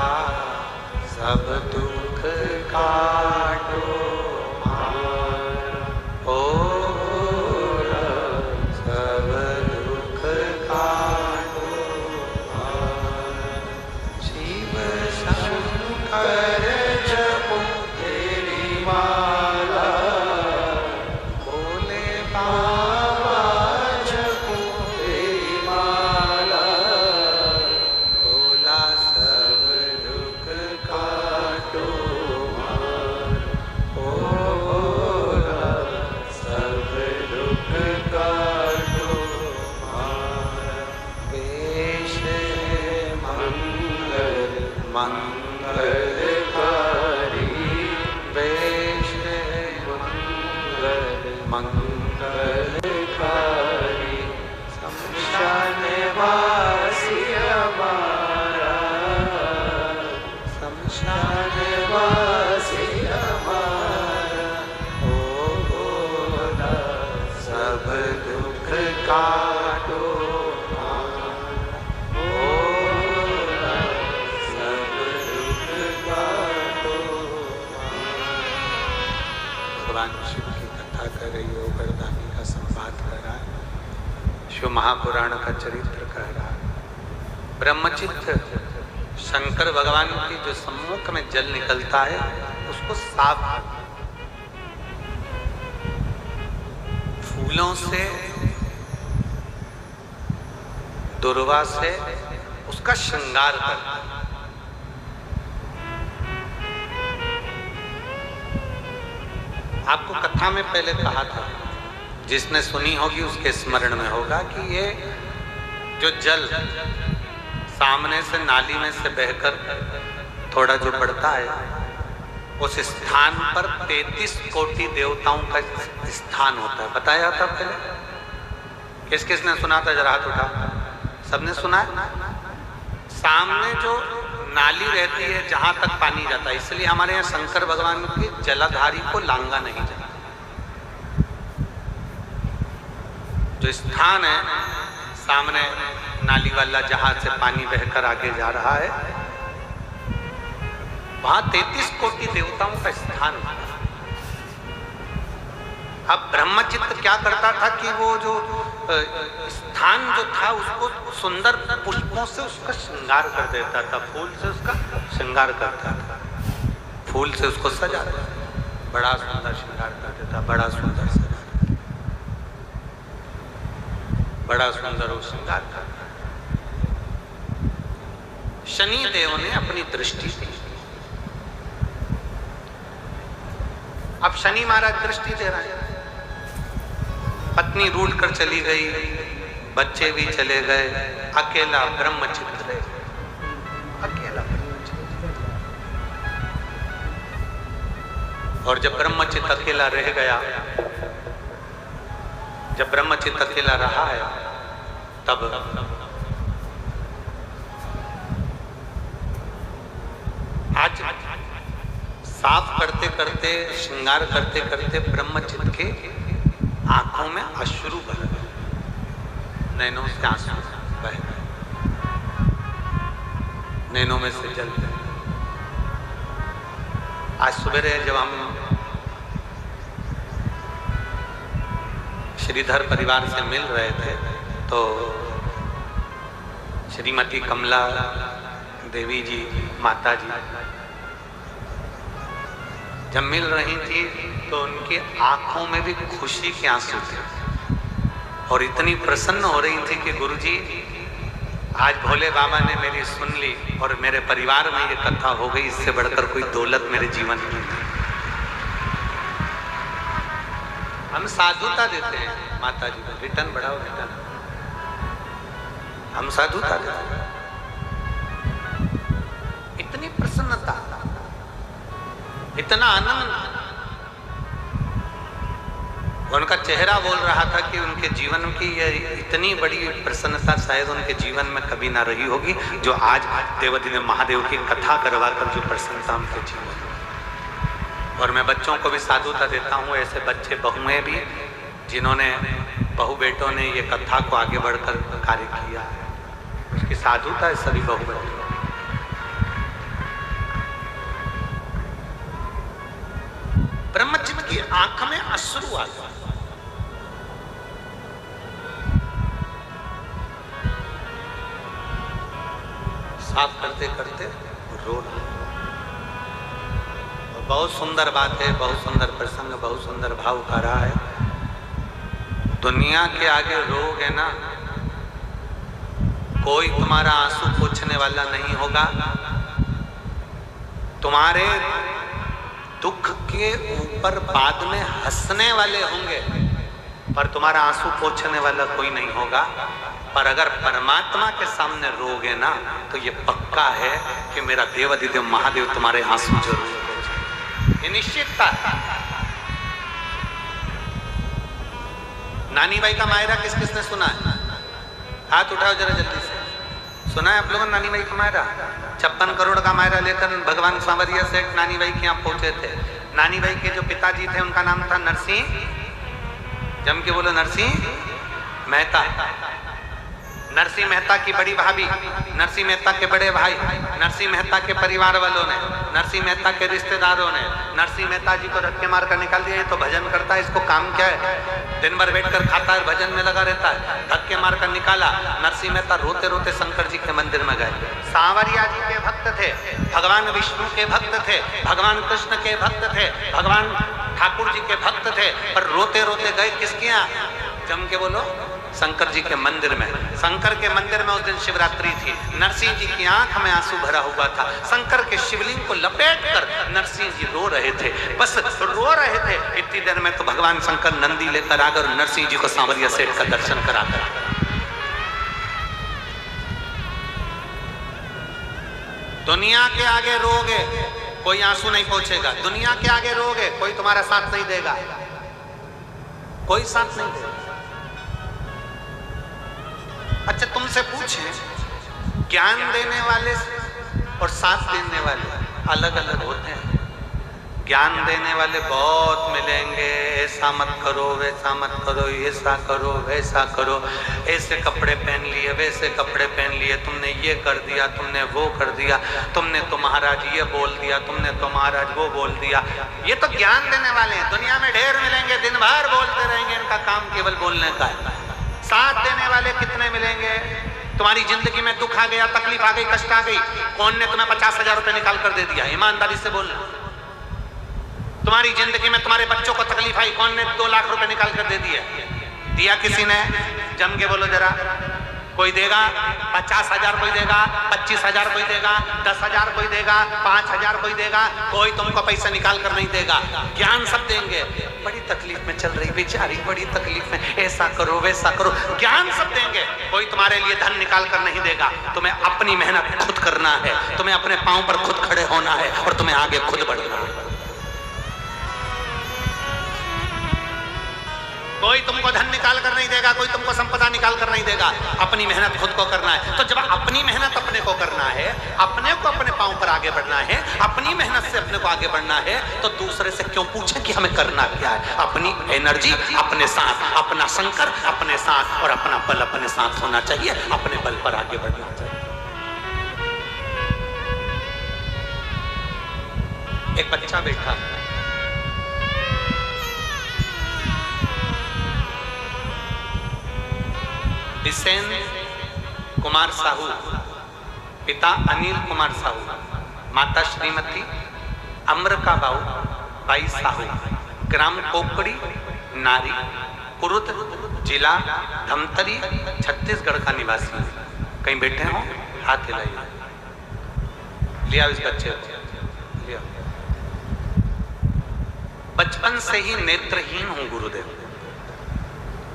सब दुख काटो ओ भोला सब दुख काटो। शिव शंकर जपो तेरी माला, भोले बाबा जपो तेरी माला। भोला सब दुख काटो ओ भोला सब दुख काटो। वेश मंगल मंगलकारी, वेश मंगल मंगलकारी। शमशान वासी हमारा, शमशान वासी हमारा। ओ भोला सब दुख काटो ओ भोला सब दुख काटो। भगवान शिव की कथा कर रही हो, वरदानी का संवाद कर रहा है, शिव महापुराण का चरित्र कह रहा है। ब्रह्मचित्त शंकर भगवान के जो सम्मुख में जल निकलता है उसको साफ फूलों से, दुर्वा से उसका श्रृंगार करता है। आपको कथा में पहले कहा था, जिसने सुनी होगी उसके स्मरण में होगा कि ये जो जल सामने से नाली में से बहकर थोड़ा जो पड़ता है, उस स्थान पर 33 कोटि देवताओं का स्थान होता है। बताया था पहले? किस किसने सुना था? जरा हाथ उठा। सबने सुना है? सामने जो नाली रहती है जहां तक पानी जाता है, इसलिए हमारे यहाँ शंकर भगवान की जलाधारी को लांगा नहीं जाता। जो स्थान है सामने नाली वाला, जहां से पानी बहकर आगे जा रहा है, वहां 33 कोटि देवताओं का स्थान है। अब ब्रह्मचित्त क्या करता था कि वो जो स्थान जो था उसको सुंदर पुष्पों से उसका श्रृंगार कर देता था, फूल से उसका श्रृंगार करता था, फूल से उसको सजा देता, बड़ा सुंदर श्रृंगार कर देता, बड़ा सुंदर सजा, बड़ा सुंदर वो श्रृंगार करता। शनि देव ने अपनी दृष्टि दी। अब शनि महाराज दृष्टि दे रहे हैं। पत्नी रूठ कर चली गई, बच्चे भी चले गए, अकेला ब्रह्मचित्त रह गया, अकेला ब्रह्मचित्त। और जब ब्रह्मचित्त अकेला रह गया, जब ब्रह्मचित्त अकेला रहा है, तब आज साफ करते करते, श्रृंगार करते करते ब्रह्मचित्त के आंखों में अश्रु बह गए, नैनों से आंसू बह गए, नैनों में से जल गए। आज सवेरे जब हम श्रीधर परिवार से मिल रहे थे तो श्रीमती कमला देवी जी, माता जी जब मिल रही थी तो उनकी आंखों में भी खुशी के आंसू थे और इतनी प्रसन्न हो रही थी कि गुरुजी आज भोले बाबा ने मेरी सुन ली और मेरे परिवार में ये कथा हो गई, इससे बढ़कर कोई दौलत मेरे जीवन में नहीं। हम साधुता देते हैं माता जी को, रिटर्न बढ़ाओ रिटर्न, हम साधुता देते हैं। इतनी प्रसन्नता, इतना आनंद उनका चेहरा बोल रहा था कि उनके जीवन की ये इतनी बड़ी प्रसन्नता शायद उनके जीवन में कभी ना रही होगी जो आज देवाधिदेव महादेव की कथा करवा कर जो प्रसन्नता उनके जीवन में। और मैं बच्चों को भी साधुता देता हूँ, ऐसे बच्चे बहुएं भी जिन्होंने बहू बेटों ने ये कथा को आगे बढ़कर कार्य किया है, उसकी साधुता है सभी बहू बेटों। ब्रह्मचित की आंख में अश्रु आ गया। साफ करते करते रो रहा। बहुत सुंदर बात है, बहुत सुंदर प्रसंग, बहुत सुंदर भाव का रहा है। दुनिया के आगे रोगे ना, कोई तुम्हारा आंसू पोंछने वाला नहीं होगा, तुम्हारे दुख के ऊपर बाद में हंसने वाले होंगे, पर तुम्हारा आंसू पोंछने वाला कोई नहीं होगा। पर अगर परमात्मा के सामने रोगे ना, तो ये पक्का है कि मेरा देवाधिदेव महादेव तुम्हारे आंसू जरूर पोंछेंगे, ये निश्चितता। नानी बाई का मायरा किस किसने सुना है? हाथ उठाओ जरा जल्दी से। सुना है आप लोगों ने नानी बाई का मायरा? 56 करोड़ का मायरा लेकर भगवान सांवरिया सेठ नानी बाई के यहाँ पहुंचे थे। नानी बाई के जो पिताजी थे उनका नाम था नरसिंह, जम के बोलो, नरसिंह मेहता। नरसिंह मेहता की बड़ी भाभी, नरसिंह मेहता के बड़े भाई, नरसिंह मेहता के परिवार वालों ने, नरसिंह मेहता के रिश्तेदारों ने नरसिंह मेहता जी को धक्के मार कर निकाल दिया। तो भजन करता है, इसको काम क्या है? दिन भर बैठकर खाता है, भजन में लगा रहता है। धक्के मार कर निकाला। नरसिंह मेहता रोते रोते शंकर जी के मंदिर में गए। सांवरिया जी के भक्त थे, भगवान विष्णु के भक्त थे, भगवान कृष्ण के भक्त थे, भगवान ठाकुर जी के भक्त थे, पर रोते रोते गए किसके यहाँ? जम के बोलो, शंकर जी के मंदिर में। शंकर के मंदिर में उस दिन शिवरात्रि थी। नरसिंह जी की आंख में आंसू भरा हुआ था। शंकर के शिवलिंग को लपेट कर नरसिंह जी रो रहे थे, बस रो रहे थे। इतनी देर में तो भगवान शंकर नंदी लेकर आकर नरसिंह जी को सांवरिया सेठ का दर्शन कराकर। दुनिया के आगे रोगे कोई आंसू नहीं पहुंचेगा, दुनिया के आगे रोगे कोई तुम्हारा साथ नहीं देगा, कोई साथ नहीं देगा। अच्छा तुमसे पूछें, ज्ञान देने वाले और साथ देने वाले अलग अलग होते हैं। ज्ञान देने वाले बहुत मिलेंगे, ऐसा मत करो, वैसा मत करो, ऐसा करो, वैसा करो, ऐसे कपड़े पहन लिए, वैसे कपड़े पहन लिए, तुमने ये कर दिया, तुमने वो कर दिया, तुमने तो महाराज ये बोल दिया, तुमने तो महाराज वो बोल दिया। ये तो ज्ञान देने वाले हैं। दुनिया में ढेर मिलेंगे, दिन भर बोलते रहेंगे, इनका काम केवल बोलने का है। साथ देने वाले कितने मिलेंगे? तुम्हारी जिंदगी में दुख आ गया, तकलीफ आ गई, कष्ट आ गई, कौन ने तुम्हें 50,000 रुपए निकाल कर दे दिया? ईमानदारी से बोलना। तुम्हारी जिंदगी में तुम्हारे बच्चों को तकलीफ आई, कौन ने 2 लाख रुपए निकाल कर दे दिया? दिया किसी ने? जम के बोलो जरा। कोई देगा? 50,000 कोई देगा, 25,000 कोई देगा, 10,000 कोई देगा, 5,000 कोई देगा, कोई तुमको पैसा निकाल कर नहीं देगा। ज्ञान सब देंगे। बड़ी तकलीफ में चल रही बेचारी, बड़ी तकलीफ में, ऐसा करो वैसा करो, ज्ञान सब देंगे। कोई तुम्हारे लिए धन निकाल कर नहीं देगा। तुम्हें अपनी मेहनत खुद करना है, तुम्हें अपने पांव पर खुद खड़े होना है और तुम्हें आगे खुद बढ़ना है। कोई तुमको धन निकाल कर नहीं देगा, कोई तुमको संपदा निकाल कर नहीं देगा। अपनी मेहनत खुद को करना है। तो जब अपनी मेहनत अपने को करना है, अपने को अपने पांव पर आगे बढ़ना है, अपनी मेहनत से अपने को आगे बढ़ना है, तो दूसरे से क्यों पूछे कि हमें करना क्या है? अपनी एनर्जी अपने साथ, अपना शंकर अपने साथ और अपना बल अपने साथ होना चाहिए। अपने बल पर आगे बढ़ना चाहिए। एक बच्चा बैठा, हिसेन कुमार साहू, पिता अनिल कुमार साहू, माता श्रीमती अमृका बाई साहू, ग्राम कोकड़ी नारी, कुरुद, जिला धमतरी, छत्तीसगढ़ का निवासी। कहीं बैठे हो? हाथ हिलाइए। लिया इस बच्चे को, लिया। बचपन से ही नेत्रहीन हूं गुरुदेव,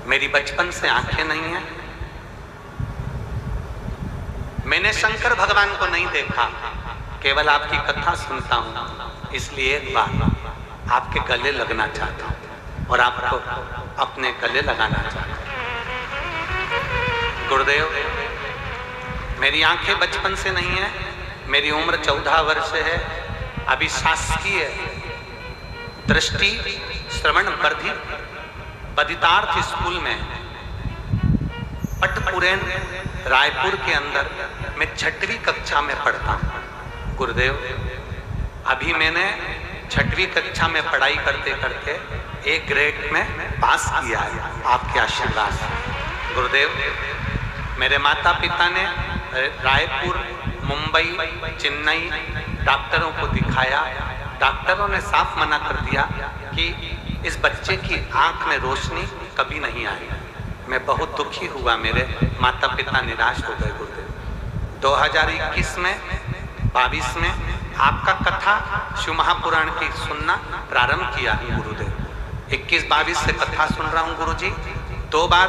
मेरी बचपन से आंखें नहीं हैं। मैंने शंकर भगवान को नहीं देखा, केवल आपकी कथा सुनता हूं, इसलिए एक बार आपके गले लगना चाहता हूं और आपको अपने गले लगाना चाहता हूं। गुरुदेव, मेरी आंखें बचपन से नहीं है, मेरी उम्र 14 वर्ष है, अभी शासकीय दृष्टि श्रवण बधितार्थ स्कूल में पटपुरेन रायपुर के अंदर मैं 6वीं कक्षा में पढ़ता हूँ। गुरुदेव, अभी मैंने 6वीं कक्षा में पढ़ाई करते करते एक ग्रेड में पास किया है, आपके आशीर्वाद से। गुरुदेव, मेरे माता पिता ने रायपुर, मुंबई, चेन्नई डॉक्टरों को दिखाया। डॉक्टरों ने साफ मना कर दिया कि इस बच्चे की आंख में रोशनी कभी नहीं आई। मैं बहुत दुखी हुआ, मेरे माता पिता निराश हो गए। गुरुदेव, 2021 में 22 में आपका कथा शिव महापुराण की सुनना प्रारंभ किया है। गुरुदेव, 21-22 से कथा सुन रहा हूँ। गुरुजी, 2 बार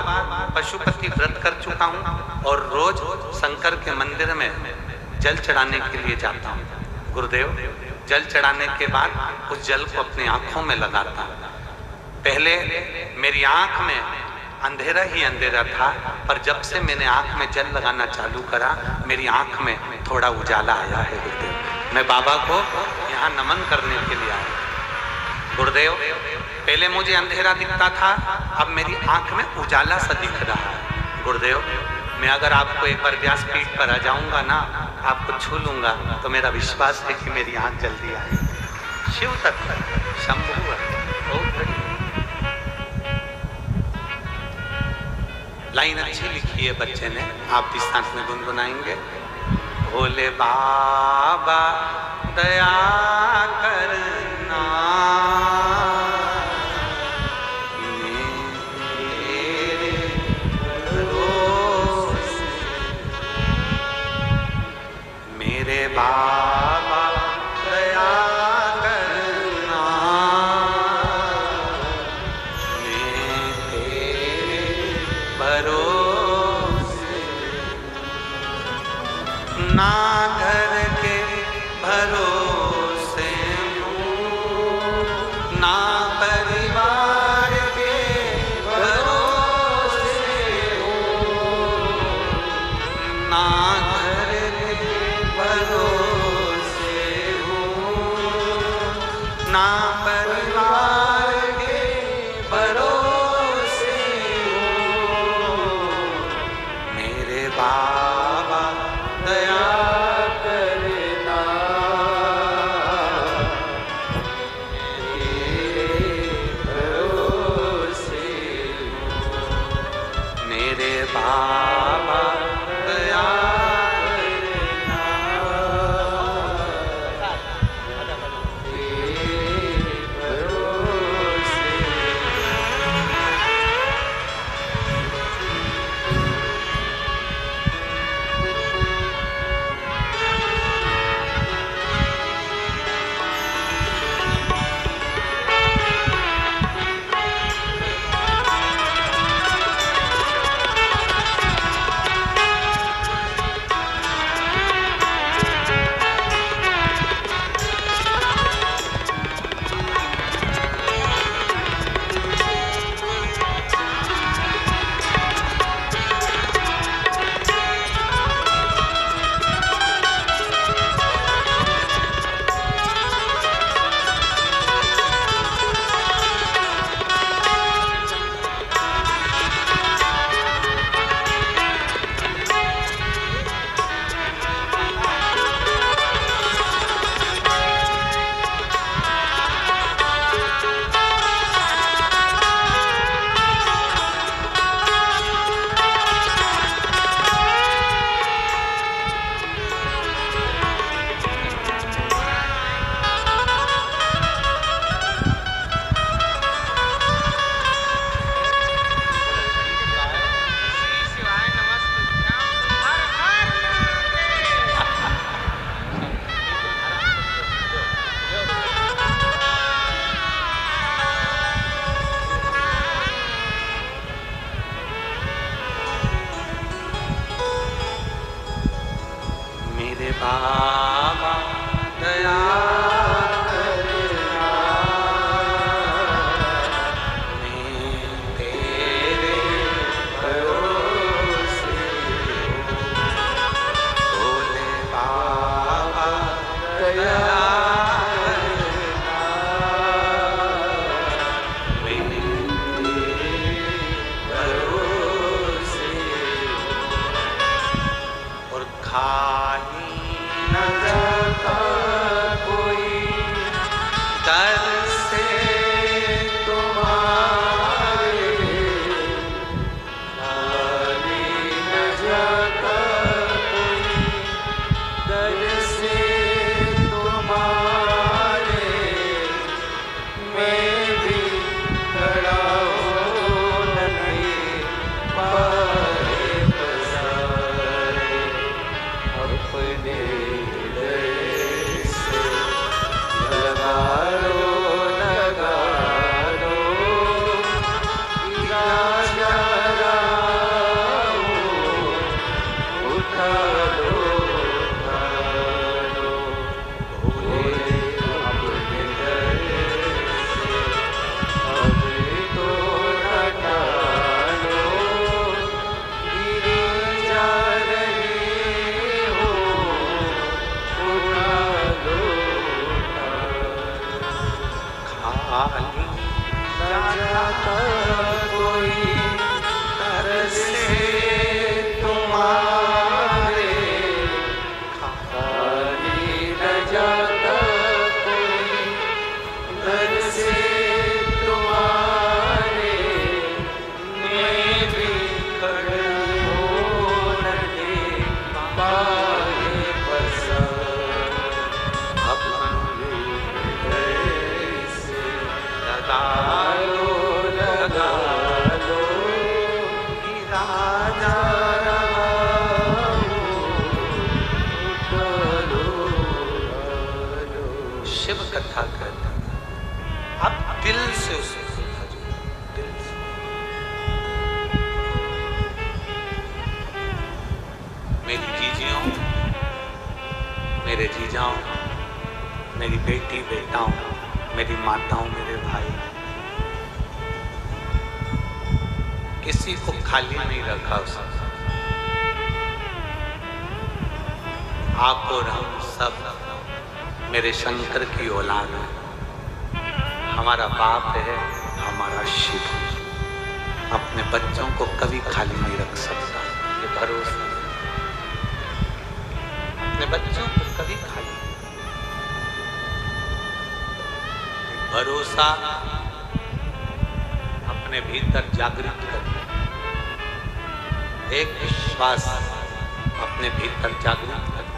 पशुपति व्रत कर चुका हूँ और रोज शंकर के मंदिर में जल चढ़ाने के लिए जाता हूँ। गुरुदेव, जल चढ़ाने के बाद उस जल को अपनी आंखों में लगाता हूँ। पहले मेरी आंख में अंधेरा ही अंधेरा था, पर जब से मैंने आंख में जल लगाना चालू करा, मेरी आंख में थोड़ा उजाला आया है। गुरुदेव, मैं बाबा को यहाँ नमन करने के लिए आया। गुरुदेव, पहले मुझे अंधेरा दिखता था, अब मेरी आंख में उजाला सा दिख रहा है। गुरुदेव, मैं अगर आपको एक बार व्यासपीठ पर आ जाऊंगा ना, आपको छू लूंगा, तो मेरा विश्वास है कि मेरी आंख जल्दी आएगी। शिव तत्व शंभु है। लाइन अच्छी लिखी है बच्चे ने, आप भी साथ में गुनगुनाएंगे। भोले बाबा दया करना, मेरे बाबा दया करना, मैं तेरे भरोसे, ना घर के भरोसे हूँ, ना परिवार के भरोसे हूँ, ना घर के भरोसे हूँ, ना परिवार के भरोसे हूँ, मेरे बाबा दया करना, मेरे बाबा दया करना, बाबा दया करना, मैं खाली न जाता कोई दर से तुम्हारे, खाली न जाता कोई दर से तुम्हारे। मैं भी खड़ा हूँ नन्हे पाए पसारे, अपने हृदय से लगा लो राजा राम, उठा लो भोले अपने दर से, अभी तो न टालो, गिरी जा रहे हो, उठा लो खाली न जाता कोई दर से तुम्हारे, खाली न जाता कोई दर से तुम्हारे। मैं भी खड़ा हूँ नन्हे पाए पसारे, अपने हृदय से लगा लगा लो राजा राम, उठा लो शिव कथा कहते हैं। आप दिल से उसे भजो, दिल से। मेरी जीजियों, मेरे जीजाओं, मेरी बेटी बेटाओं, मेरी माताओं, मेरे भाई, किसी को खाली नहीं रखा उसने। आप और हम सब मेरे शंकर की औलाद है। हमारा बाप है, हमारा शिव। अपने बच्चों को कभी खाली नहीं रख सकता, ये भरोसा। अपने बच्चों को कभी खाली नहीं। भरोसा अपने भीतर जागृत करें, एक विश्वास अपने भीतर जागृत करें।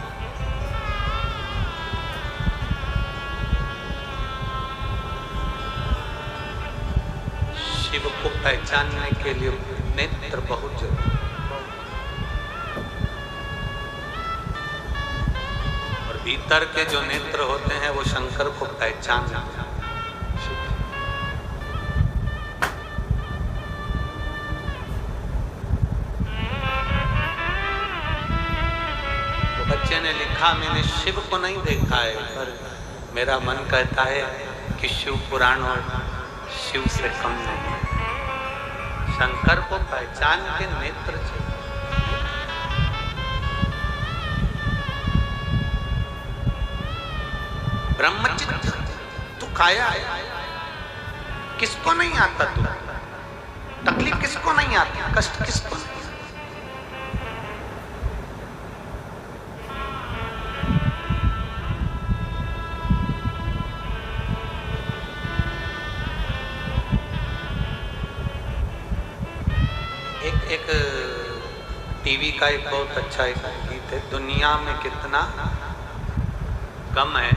शिव को पहचानने के लिए नेत्र बहुत जरूरी है। और भीतर के जो नेत्र होते हैं वो शंकर को पहचानना। बच्चे ने लिखा, मैंने शिव को नहीं देखा है, पर मेरा मन कहता है कि शिव पुराण और शिव से कम नहीं है। शंकर को पहचान के नेत्र चाहिए। ब्रह्मचित्त, तू काया है, किसको नहीं आता? तू तकलीफ किसको नहीं आती? कष्ट किसको नहीं? एक टीवी का एक बहुत अच्छा एक गीत है, दुनिया में कितना गम है,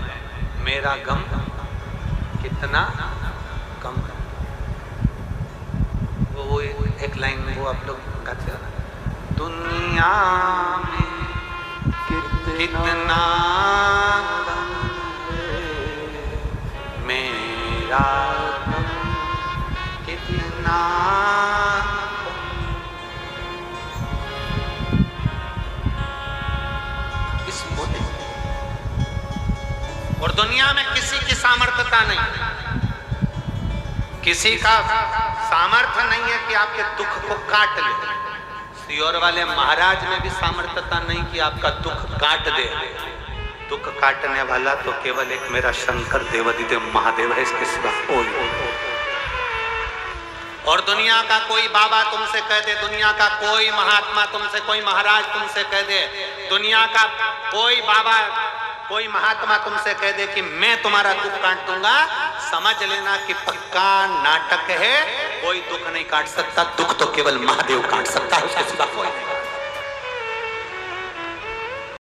मेरा गम कितना कम है। वो एक लाइन वो आप लोग गाते हो ना, दुनिया में कितना गम है, मेरा गम कितना। और दुनिया में किसी की सामर्थ्यता नहीं, किसी का सामर्थ्य नहीं है कि आपके दुख को काट ले। सियोर वाले महाराज में भी सामर्थ्यता नहीं कि आपका दुख काट दे। दुख काटने वाला तो केवल एक मेरा शंकर देवादिदेव महादेव है, इसके सिवा कोई। और दुनिया का कोई बाबा तुमसे कह दे, दुनिया का कोई महात्मा तुमसे, कोई महाराज तुमसे कह दे, दुनिया का कोई बाबा कोई महात्मा तुमसे कह दे कि मैं तुम्हारा दुख काट दूंगा, समझ लेना कि पक्का नाटक है। कोई दुख नहीं काट सकता, दुख तो केवल महादेव काट सकता है, उसके सिवा कोई नहीं।